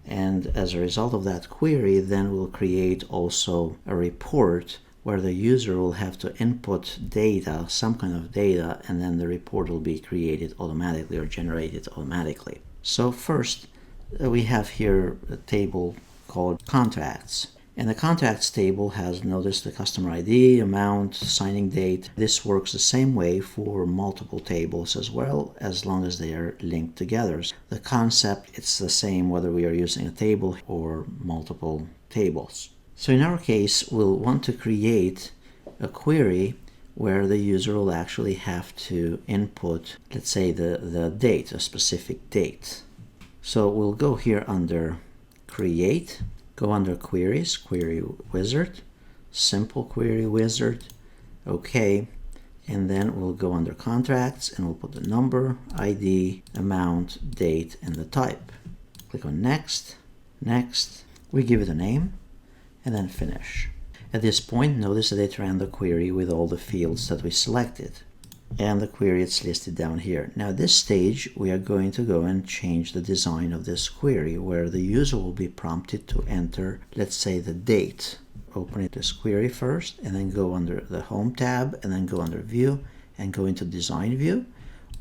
And as a result of that query, then we'll create also a report where the user will have to input data, some kind of data, and then the report will be created automatically or generated automatically. So first, we have here a table called contracts. And the contracts table has, notice, the customer ID, amount, signing date. This works the same way for multiple tables as well, as long as they are linked together. The concept, it's the same whether we are using a table or multiple tables. So in our case, we'll want to create a query where the user will actually have to input, let's say, the date, a specific date. So we'll go here under Create, go under Queries, Query Wizard, Simple Query Wizard, OK, and then we'll go under Contracts and we'll put the number, ID, amount, date, and the type. Click on Next, Next, we give it a name, and then Finish. At this point, notice that it ran the query with all the fields that we selected. And the query is listed down here. Now at this stage, we are going to go and change the design of this query where the user will be prompted to enter, let's say, the date. Open this query first and then go under the Home tab and then go under View and go into Design View.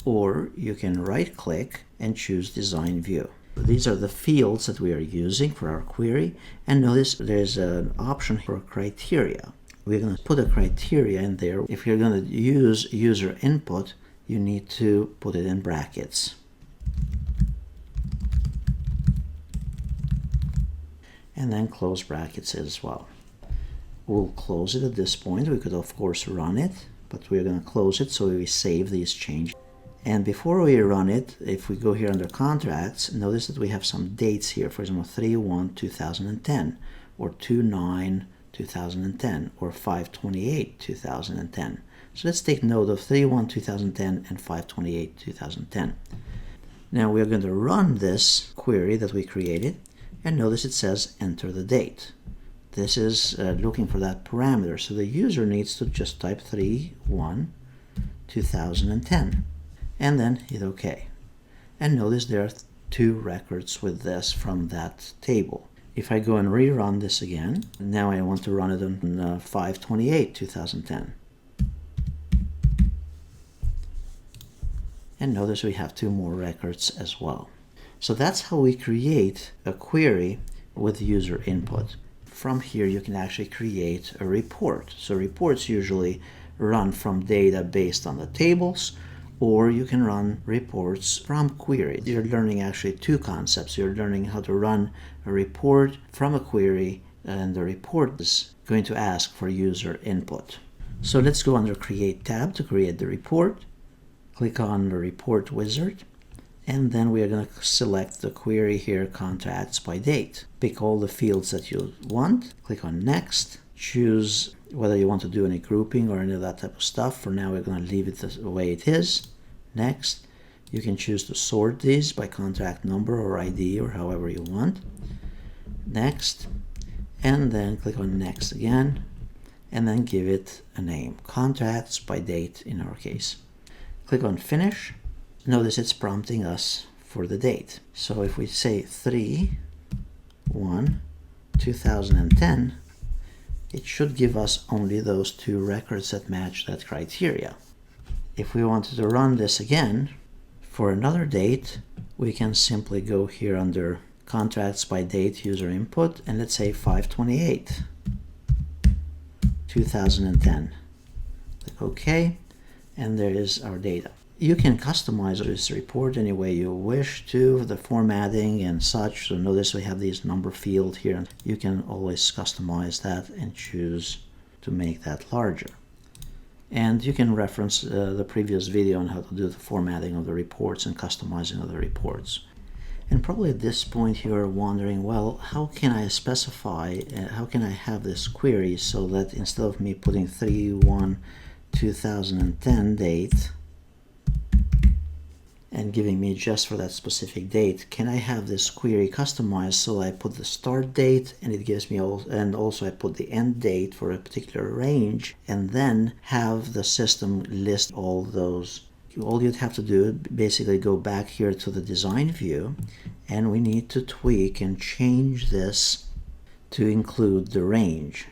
Or you can right-click and choose Design View. These are the fields that we are using for our query, and notice there's an option for criteria. We're going to put a criteria in there. If you're going to use user input, you need to put it in brackets. And then close brackets as well. We'll close it at this point. We could of course run it, but we're going to close it so we save these changes. And before we run it, if we go here under Contracts, notice that we have some dates here. For example, 3/1/2010, or 2/9/2010, or 5/28/2010. So let's take note of 3/1/2010 and 5/28/2010. Now we're going to run this query that we created, and notice it says Enter the date. This is looking for that parameter. So the user needs to just type 3/1/2010. And then hit OK. And notice there are two records with this from that table. If I go and rerun this again, now I want to run it on 5/28/2010. And notice we have two more records as well. So that's how we create a query with user input. from here you can actually create a report. So reports usually run from data based on the tables, or you can run reports from query. You're learning actually two concepts. You're learning how to run a report from a query, and the report is going to ask for user input. So let's go under Create tab to create the report. Click on the report wizard, and then we are going to select the query here, contracts by date. Pick all the fields that you want. Click on Next. Choose whether you want to do any grouping or any of that type of stuff. For now, we're going to leave it the way it is. Next. You can choose to sort these by contract number or ID or however you want. Next. And then click on Next again. And then give it a name. Contracts by date in our case. Click on Finish. Notice it's prompting us for the date. So if we say 3/1/2010, it should give us only those two records that match that criteria. If we wanted to run this again for another date, we can simply go here under Contracts by Date User Input, and let's say 5/28/2010. Click OK, and there is our data. You can customize this report any way you wish to, the formatting and such. So notice we have these number field here. You can always customize that and choose to make that larger. And you can reference the previous video on how to do the formatting of the reports and customizing of the reports. And probably at this point you're wondering, well, how can I specify, how can I have this query so that instead of me putting 3/1/2010 date, and giving me just for that specific date, can I have this query customized so I put the start date and it gives me and also I put the end date for a particular range, and then have the system list all those. All you'd have to do is basically go back here to the design view, and we need to tweak and change this to include the range.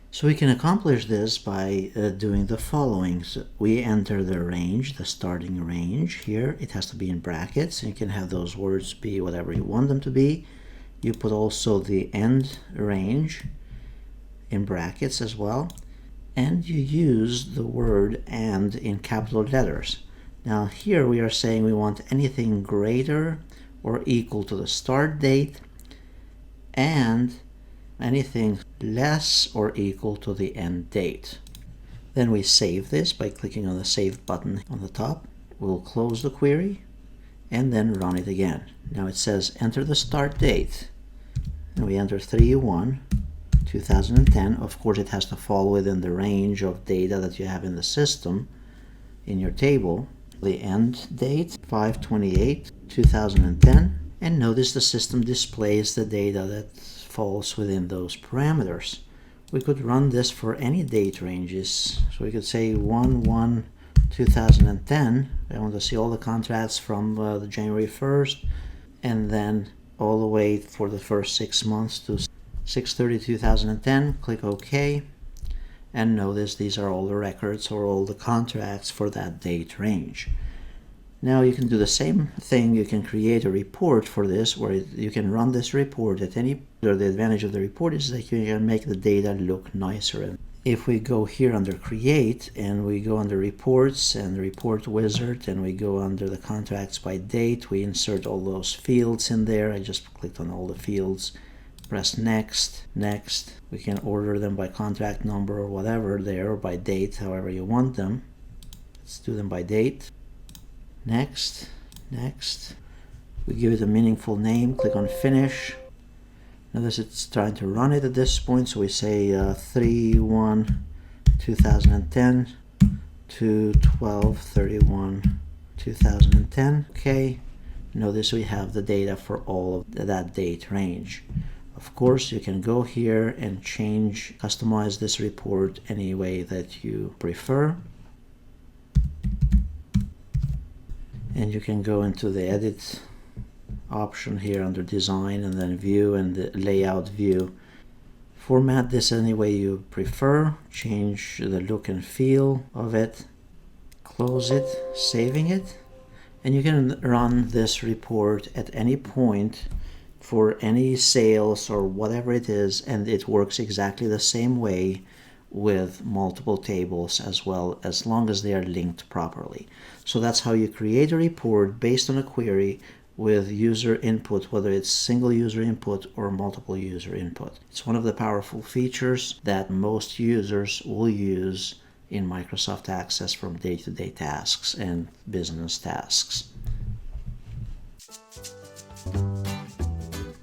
So we can accomplish this by doing the following. So we enter the range, the starting range here. It has to be in brackets, and you can have those words be whatever you want them to be. You put also the end range in brackets as well, and you use the word "and" in capital letters. Now here we are saying we want anything greater or equal to the start date and anything less or equal to the end date. Then we save this by clicking on the Save button on the top. We'll close the query and then run it again. Now it says enter the start date, and we enter 3/1/2010. Of course, it has to fall within the range of data that you have in the system in your table. The end date 5/28/2010, and notice the system displays the data that falls within those parameters. We could run this for any date ranges. So we could say 1/1/2010. I want to see all the contracts from the January 1st, and then all the way for the first 6 months to 6/30/2010. Click OK, and notice these are all the records or all the contracts for that date range. Now you can do the same thing. You can create a report for this, where you can run this report at any. Or the advantage of the report is that you can make the data look nicer. If we go here under Create and we go under Reports and the Report Wizard, and we go under the Contracts by Date, we insert all those fields in there. I just clicked on all the fields. Press Next, Next. We can order them by contract number or whatever there, or by date, however you want them. Let's do them by date. Next, Next. We give it a meaningful name. Click on Finish. Notice it's trying to run it at this point, so we say 3/1/2010 to 12/31/2010. Okay. Notice we have the data for all of that date range. Of course, you can go here and change, customize this report any way that you prefer. And you can go into the Edit option here under Design, and then View and the Layout view. Format this any way you prefer. Change the look and feel of it. Close it, saving it. And you can run this report at any point for any sales or whatever it is, and it works exactly the same way with multiple tables as well, as long as they are linked properly. So that's how you create a report based on a query with user input, whether it's single user input or multiple user input. It's one of the powerful features that most users will use in Microsoft Access from day-to-day tasks and business tasks.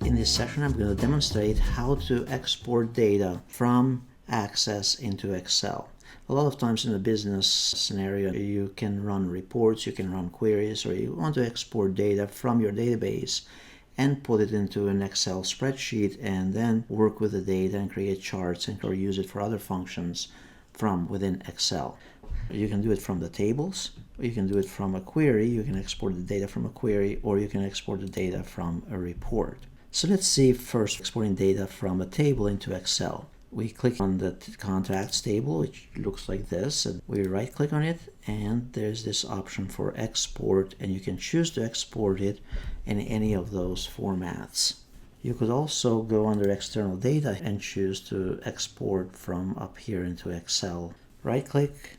In this session, I'm going to demonstrate how to export data from Access into Excel. A lot of times in a business scenario, you can run reports, you can run queries, or you want to export data from your database and put it into an Excel spreadsheet and then work with the data and create charts or use it for other functions from within Excel. You can do it from the tables, or you can do it from a query. You can export the data from a query, or you can export the data from a report. So let's see first exporting data from a table into Excel. We click on the contracts table, which looks like this, and we right click on it, and there's this option for export, and you can choose to export it in any of those formats. You could also go under external data and choose to export from up here into Excel. Right click,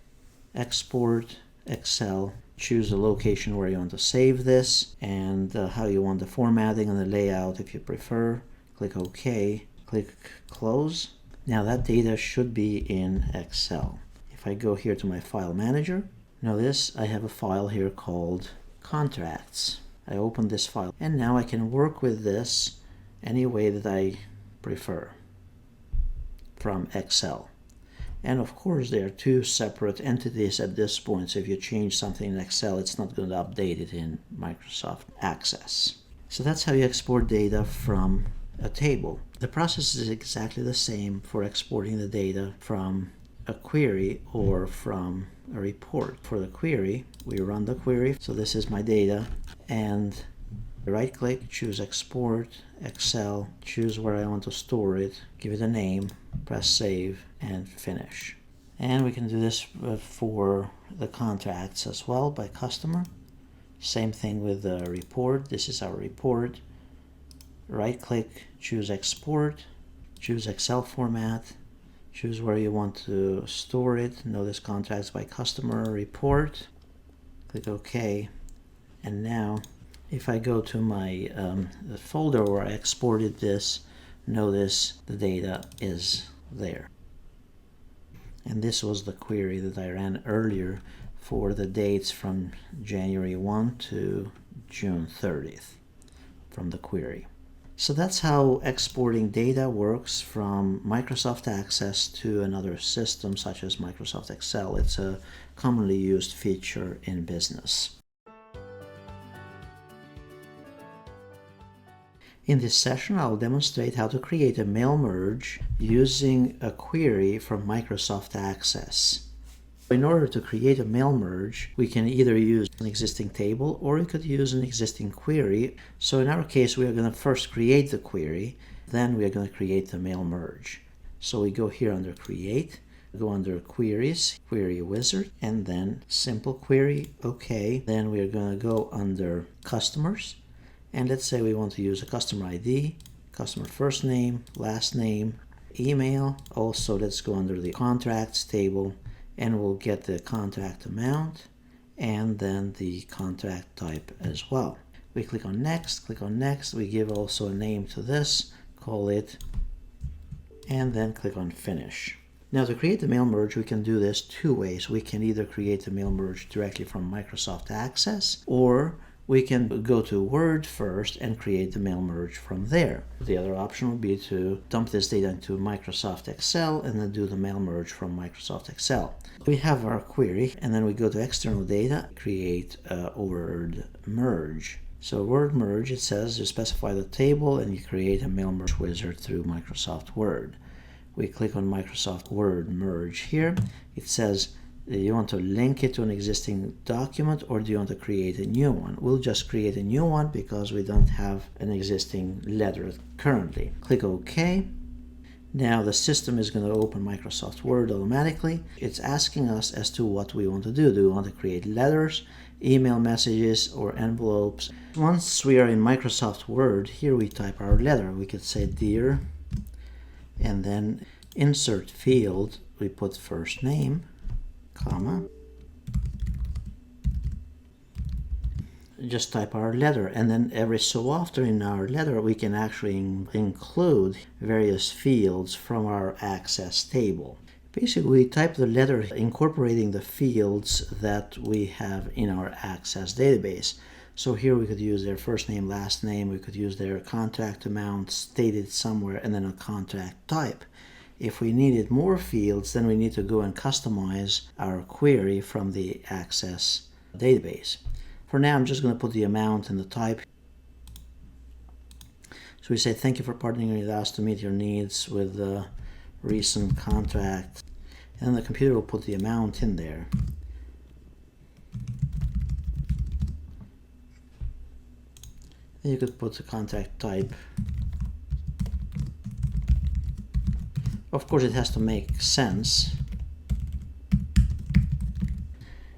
export, Excel, choose the location where you want to save this and how you want the formatting and the layout if you prefer. Click OK, click close. Now that data should be in Excel. If I go here to my file manager, notice I have a file here called contracts. I open this file and now I can work with this any way that I prefer from Excel. And of course there are two separate entities at this point, so if you change something in Excel, it's not going to update it in Microsoft Access. So that's how you export data from a table. The process is exactly the same for exporting the data from a query or from a report. For the query, we run the query. So this is my data, and right click, choose export, Excel, choose where I want to store it, give it a name, press save, and finish. And we can do this for the contracts as well by customer. Same thing with the report. This is our report. Right click, choose export, choose Excel format, choose where you want to store it. Notice contracts by customer, report, click OK. And now if I go to my the folder where I exported this, notice the data is there. And this was the query that I ran earlier for the dates from January 1 to June 30th from the query. So that's how exporting data works from Microsoft Access to another system such as Microsoft Excel. It's a commonly used feature in business. In this session, I'll demonstrate how to create a mail merge using a query from Microsoft Access. In order to create a mail merge, we can either use an existing table or we could use an existing query. So in our case, we are going to first create the query, then we are going to create the mail merge. So we go here under Create, go under Queries, Query Wizard, and then Simple Query, OK. Then we are going to go under Customers, and let's say we want to use a customer ID, customer first name, last name, email. Also, let's go under the Contracts table, and we'll get the contract amount and then the contract type as well. We click on Next, we give also a name to this, call it, and then click on Finish. Now to create the mail merge, we can do this two ways. We can either create the mail merge directly from Microsoft Access, or we can go to Word first and create the mail merge from there. The other option would be to dump this data into Microsoft Excel and then do the mail merge from Microsoft Excel. We have our query, and then we go to external data, create a word merge. So word merge, it says you specify the table and you create a mail merge wizard through Microsoft Word. We click on Microsoft Word merge here. It says, do you want to link it to an existing document or do you want to create a new one? We'll just create a new one because we don't have an existing letter currently. Click OK. Now the system is going to open Microsoft Word automatically. It's asking us as to what we want to do. Do we want to create letters, email messages, or envelopes? Once we are in Microsoft Word, here we type our letter. We could say dear, and then insert field, we put first name, comma. Just type our letter, and then every so often in our letter we can actually include various fields from our access table. Basically, we type the letter incorporating the fields that we have in our access database. So here we could use their first name, last name, we could use their contract amount stated somewhere, and then a contract type. If we needed more fields, then we need to go and customize our query from the access database. For now, I'm just going to put the amount and the type. So we say, thank you for partnering with us to meet your needs with the recent contract. And then the computer will put the amount in there. Then you could put the contract type. Of course, it has to make sense.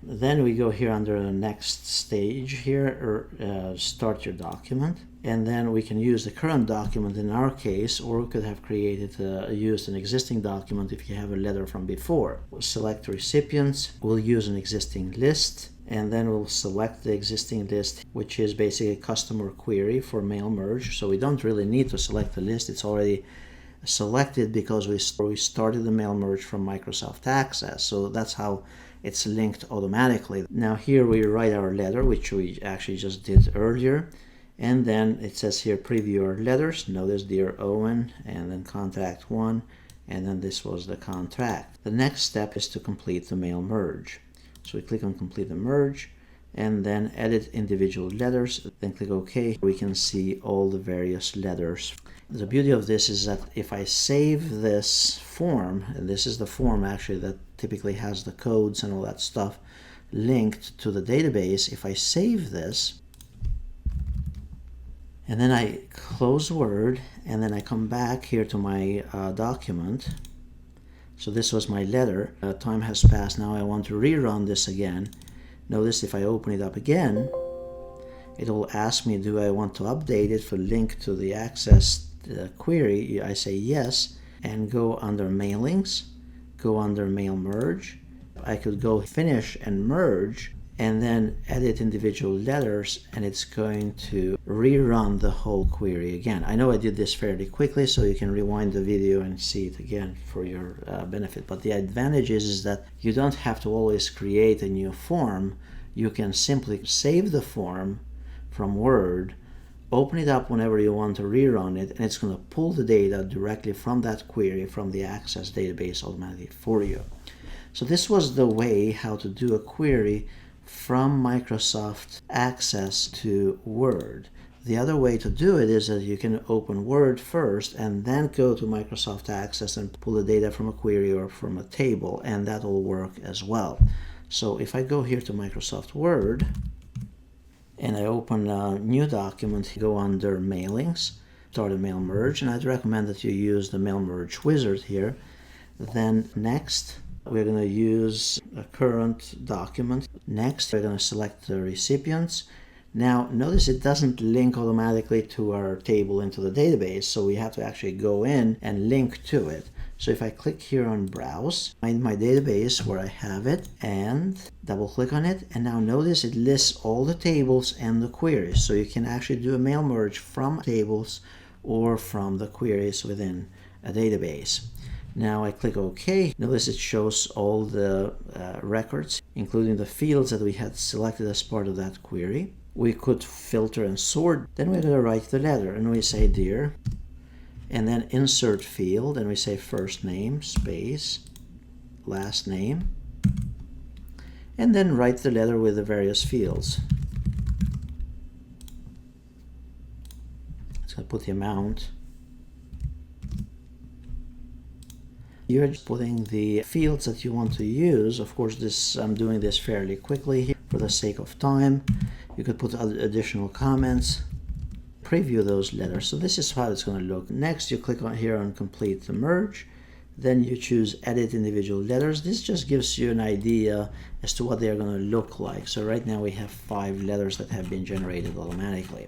Then we go here under the next stage here, or start your document. And then we can use the current document in our case, or we could have used an existing document if you have a letter from before. We'll select recipients, we'll use an existing list, and then we'll select the existing list, which is basically a customer query for mail merge. So we don't really need to select the list, it's already selected because we started the mail merge from Microsoft Access. So that's how it's linked automatically. Now here we write our letter, which we actually just did earlier, and then it says here preview our letters. Notice dear Owen, and then contact 1, and then this was the contract. The next step is to complete the mail merge. So we click on complete the merge, and then edit individual letters, then click OK. We can see all the various letters. The beauty of this is that if I save this form, and this is the form actually that typically has the codes and all that stuff linked to the database, if I save this, and then I close Word, and then I come back here to my document. So this was my letter. Time has passed. Now I want to rerun this again. Notice if I open it up again, it will ask me, do I want to update it for link to the access query? I say yes, and go under mailings, go under mail merge. I could go finish and merge, and then edit individual letters, and it's going to rerun the whole query again. I know I did this fairly quickly, so you can rewind the video and see it again for your benefit. But the advantage is that you don't have to always create a new form. You can simply save the form from Word, open it up whenever you want to rerun it, and it's going to pull the data directly from that query from the Access database automatically for you. So this was the way how to do a query from Microsoft Access to Word. The other way to do it is that you can open Word first and then go to Microsoft Access and pull the data from a query or from a table, and that will work as well. So if I go here to Microsoft Word and I open a new document, go under mailings, start a mail merge, and I'd recommend that you use the mail merge wizard here. Then next, we're going to use a current document. Next, we're going to select the recipients. Now, notice it doesn't link automatically to our table into the database, so we have to actually go in and link to it. So if I click here on Browse, find my database where I have it, and double click on it, and now notice it lists all the tables and the queries. So you can actually do a mail merge from tables or from the queries within a database. Now I click OK. Notice it shows all the records, including the fields that we had selected as part of that query. We could filter and sort. Then we're going to write the letter, and we say dear, and then insert field, and we say first name, space, last name, and then write the letter with the various fields. It's going to put the amount. You're just putting the fields that you want to use. Of course, I'm doing this fairly quickly here for the sake of time. You could put additional comments, preview those letters. So this is how it's going to look. Next, you click on here on complete the merge. Then you choose edit individual letters. This just gives you an idea as to what they're going to look like. So right now we have 5 letters that have been generated automatically.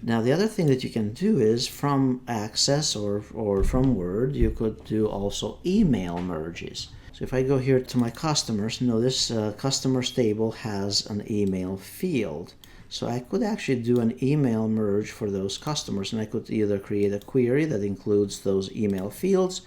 Now the other thing that you can do is from Access or from Word, you could do also email merges. So if I go here to my customers, notice customers table has an email field. So I could actually do an email merge for those customers, and I could either create a query that includes those email fields,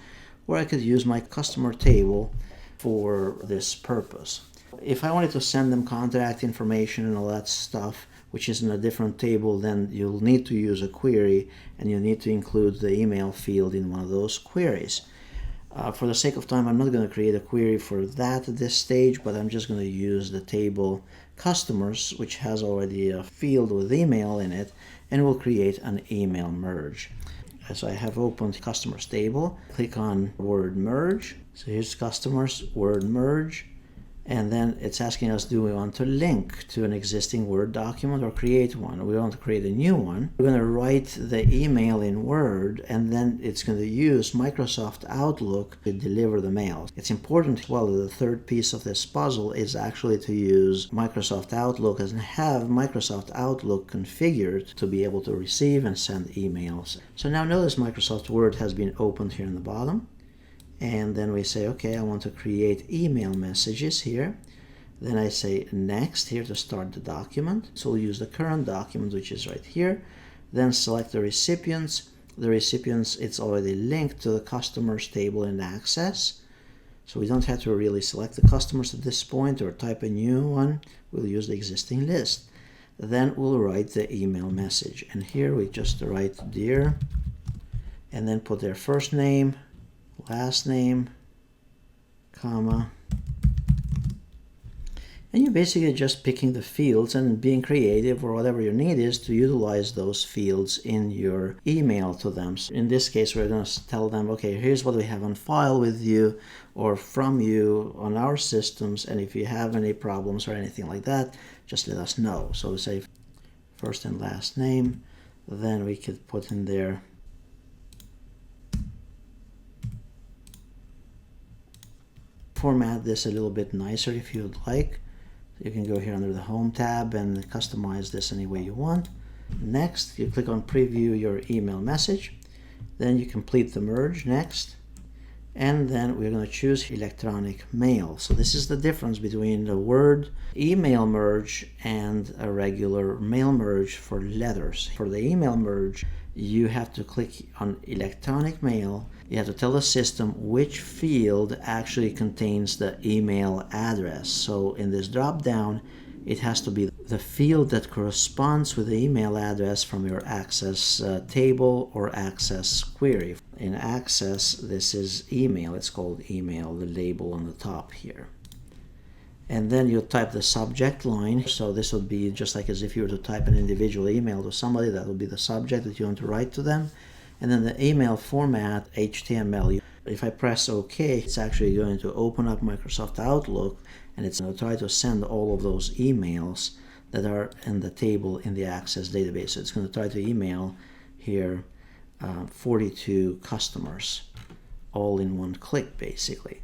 or I could use my customer table for this purpose. If I wanted to send them contact information and all that stuff, which is in a different table, then you'll need to use a query, and you need to include the email field in one of those queries. For the sake of time, I'm not going to create a query for that at this stage, but I'm just going to use the table customers, which has already a field with email in it, and we'll create an email merge. So I have opened customers table, click on word merge. So here's customers, word merge. And then it's asking us, do we want to link to an existing Word document or create one? We want to create a new one. We're going to write the email in Word, and then it's going to use Microsoft Outlook to deliver the mail. It's important as well that the third piece of this puzzle is actually to use Microsoft Outlook and have Microsoft Outlook configured to be able to receive and send emails. So now notice Microsoft Word has been opened here in the bottom. And then we say, okay, I want to create email messages here. Then I say next here to start the document. So we'll use the current document, which is right here. Then select the recipients. The recipients, it's already linked to the customers table in Access. So we don't have to really select the customers at this point or type a new one. We'll use the existing list. Then we'll write the email message. And here we just write dear, and then put their first name, last name, comma, and you're basically just picking the fields and being creative or whatever your need is to utilize those fields in your email to them. So in this case, we're going to tell them, okay, here's what we have on file with you or from you on our systems, and if you have any problems or anything like that, just let us know. So we say first and last name, then we could put in there format this a little bit nicer if you would like. You can go here under the Home tab and customize this any way you want. Next, you click on Preview your email message. Then you complete the merge next. And then we're going to choose electronic mail. So this is the difference between the Word email merge and a regular mail merge for letters. For the email merge, you have to click on electronic mail. You have to tell the system which field actually contains the email address. So in this drop down, it has to be the field that corresponds with the email address from your Access table or Access query. In Access, this is email. It's called email, the label on the top here. And then you type the subject line. So this would be just like as if you were to type an individual email to somebody. That would be the subject that you want to write to them. And then the email format, HTML. If I press OK, it's actually going to open up Microsoft Outlook, and it's going to try to send all of those emails that are in the table in the Access database. So it's going to try to email here 42 customers, all in one click, basically.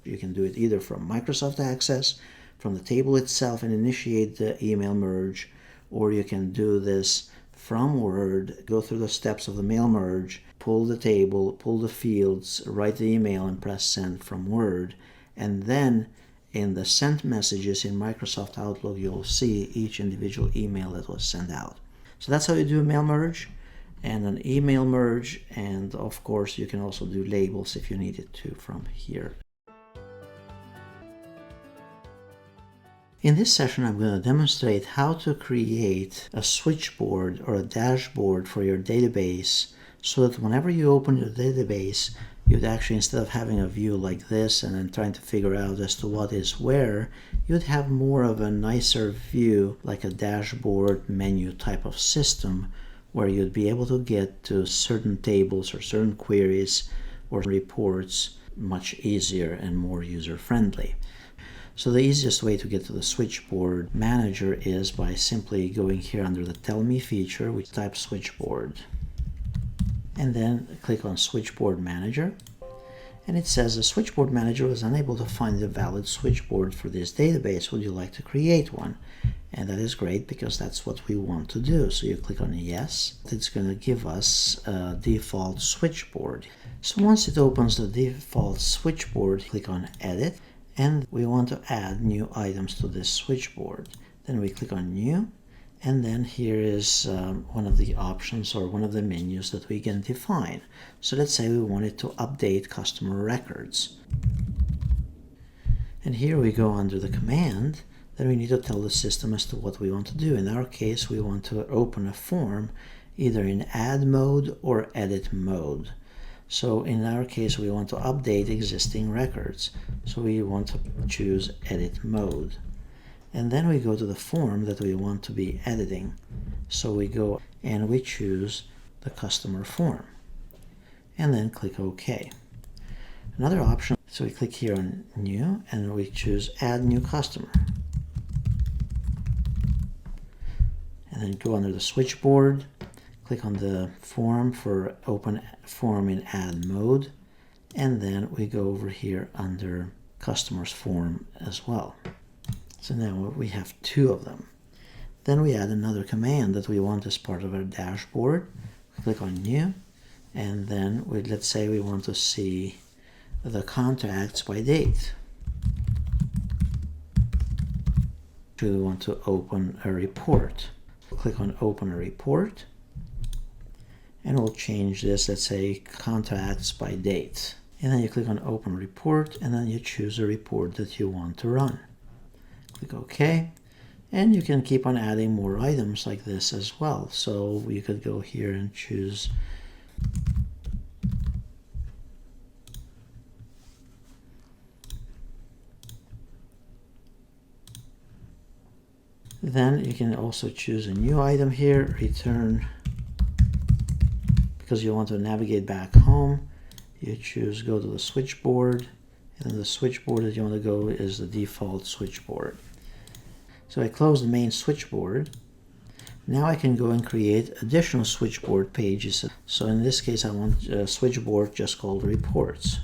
You can do it either from Microsoft Access, from the table itself, and initiate the email merge, or you can do this from Word, go through the steps of the mail merge, pull the table, pull the fields, write the email, and press send from Word. And then in the sent messages in Microsoft Outlook, you'll see each individual email that was sent out. So that's how you do a mail merge and an email merge. And of course, you can also do labels if you needed to from here. In this session, I'm going to demonstrate how to create a switchboard or a dashboard for your database so that whenever you open your database, you'd actually, instead of having a view like this and then trying to figure out as to what is where, you'd have more of a nicer view, like a dashboard menu type of system, where you'd be able to get to certain tables or certain queries or reports much easier and more user-friendly. So the easiest way to get to the switchboard manager is by simply going here under the Tell Me feature, we type switchboard. And then click on Switchboard Manager. And it says the switchboard manager was unable to find a valid switchboard for this database. Would you like to create one? And that is great because that's what we want to do. So you click on yes. It's going to give us a default switchboard. So once it opens the default switchboard, click on Edit. And we want to add new items to this switchboard. Then we click on New. And then here is one of the options or one of the menus that we can define. So let's say we wanted to update customer records. And here we go under the command. Then we need to tell the system as to what we want to do. In our case, we want to open a form either in add mode or edit mode. So in our case, we want to update existing records. So we want to choose edit mode. And then we go to the form that we want to be editing. So we go and we choose the customer form. And then click OK. Another option, so we click here on New and we choose Add New Customer. And then go under the switchboard, click on the form for Open Form in Add Mode. And then we go over here under Customer's form as well. So now we have two of them. Then we add another command that we want as part of our dashboard. Click on New, and then let's say we want to see the contacts by date. We want to open a report. Click on Open a Report, and we'll change this, let's say contacts by date. And then you click on Open Report, and then you choose a report that you want to run. Click OK, and you can keep on adding more items like this as well. So you could go here and choose then you can also choose a new item here, return, because you want to navigate back home. You choose go to the switchboard, and then the switchboard that you want to go is the default switchboard. So I close the main switchboard. Now I can go and create additional switchboard pages. So in this case, I want a switchboard just called Reports.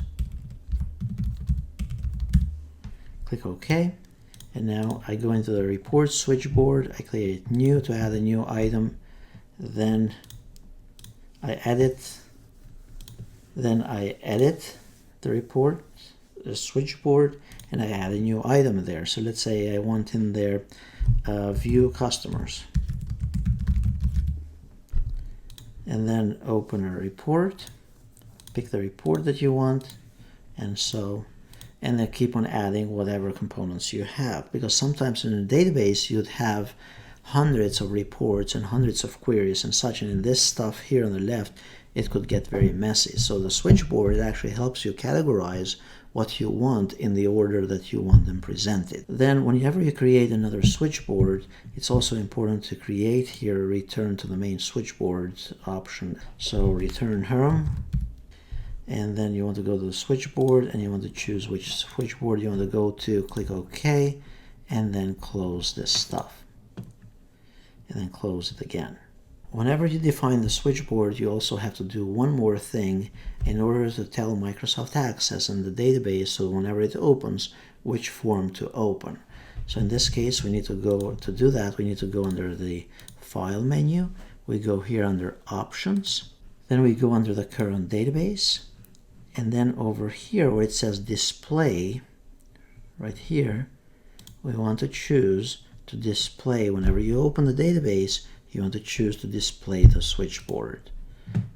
Click OK. And now I go into the Reports switchboard. I create New to add a new item. Then I edit. Then I edit the report, the switchboard, and I add a new item there. So let's say I want in there view customers. And then open a report, pick the report that you want, and then keep on adding whatever components you have. Because sometimes in a database you'd have hundreds of reports and hundreds of queries and such, and in this stuff here on the left, it could get very messy. So the switchboard actually helps you categorize what you want in the order that you want them presented. Then whenever you create another switchboard, it's also important to create here a return to the main switchboard option. So return home, and then you want to go to the switchboard and you want to choose which switchboard you want to go to, click OK, and then close this stuff. And then close it again. Whenever you define the switchboard, you also have to do one more thing in order to tell Microsoft Access in the database, so whenever it opens, which form to open. So in this case, we need to go to do that. We need to go under the File menu. We go here under Options. Then we go under the current database. And then over here where it says Display, right here, we want to choose to display. Whenever you open the database, you want to choose to display the switchboard.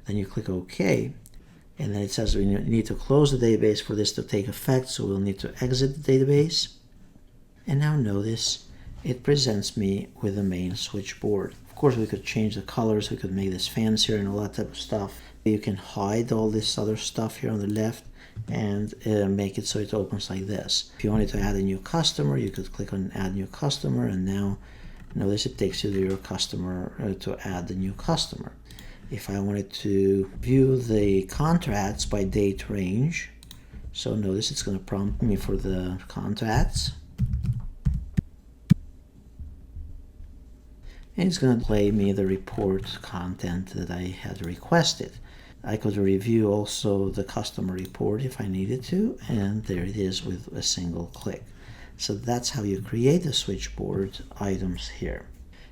Then you click OK, and then it says we need to close the database for this to take effect, so we'll need to exit the database. And now notice it presents me with the main switchboard. Of course, we could change the colors, we could make this fancier and all that type of stuff. You can hide all this other stuff here on the left and make it so it opens like this. If you wanted to add a new customer, you could click on Add New Customer, and now notice it takes you to your customer to add the new customer. If I wanted to view the contracts by date range, so notice it's going to prompt me for the contacts. and it's going to play me the report content that I had requested. I could review also the customer report if I needed to, and there it is with a single click. So that's how you create the switchboard items here.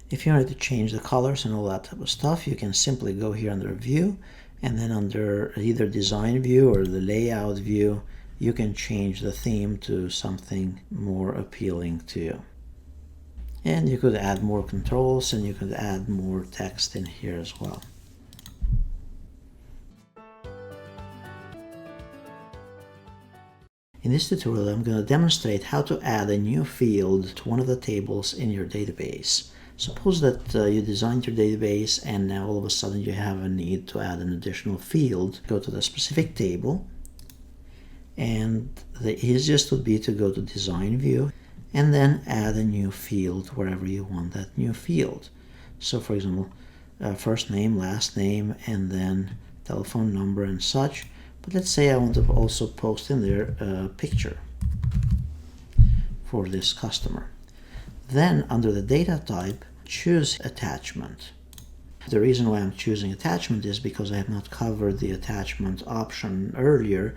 If you wanted to change the colors and all that type of stuff, you can simply go here under View, and then under either Design View or the Layout View, you can change the theme to something more appealing to you. And you could add more controls, and you could add more text in here as well. In this tutorial, I'm going to demonstrate how to add a new field to one of the tables in your database. Suppose that you designed your database and now all of a sudden you have a need to add an additional field. Go to the specific table, and the easiest would be to go to Design View and then add a new field wherever you want that new field. So for example, first name, last name, and then telephone number and such. But let's say I want to also post in there a picture for this customer. Then under the data type, choose attachment. The reason why I'm choosing attachment is because I have not covered the attachment option earlier.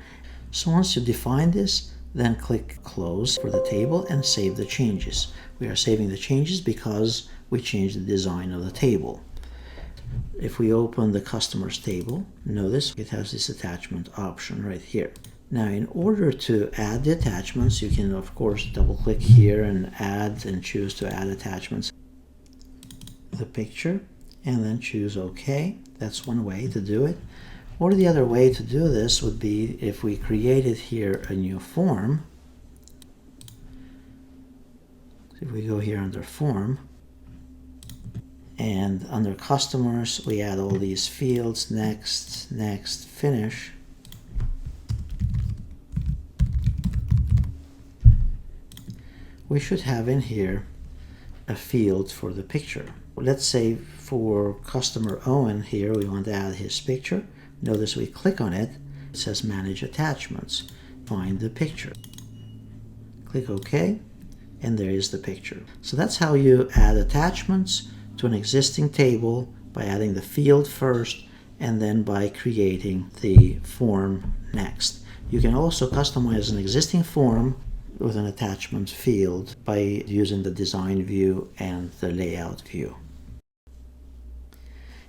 So once you define this, then click close for the table and save the changes. We are saving the changes because we changed the design of the table. If we open the customers table, notice it has this attachment option right here. Now in order to add the attachments, you can of course double click here and add and choose to add attachments. The picture, and then choose OK. That's one way to do it. Or the other way to do this would be if we created here a new form. If we go here under form, and under customers, we add all these fields, next, next, finish. We should have in here a field for the picture. Let's say for customer Owen here, we want to add his picture. Notice we click on it, it says Manage Attachments. Find the picture. Click OK, and there is the picture. So that's how you add attachments to an existing table by adding the field first and then by creating the form next. You can also customize an existing form with an attachment field by using the Design View and the Layout View.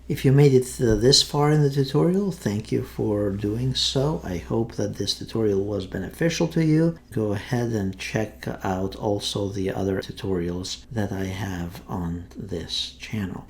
If you made it this far in the tutorial, thank you for doing so. I hope that this tutorial was beneficial to you. Go ahead and check out also the other tutorials that I have on this channel.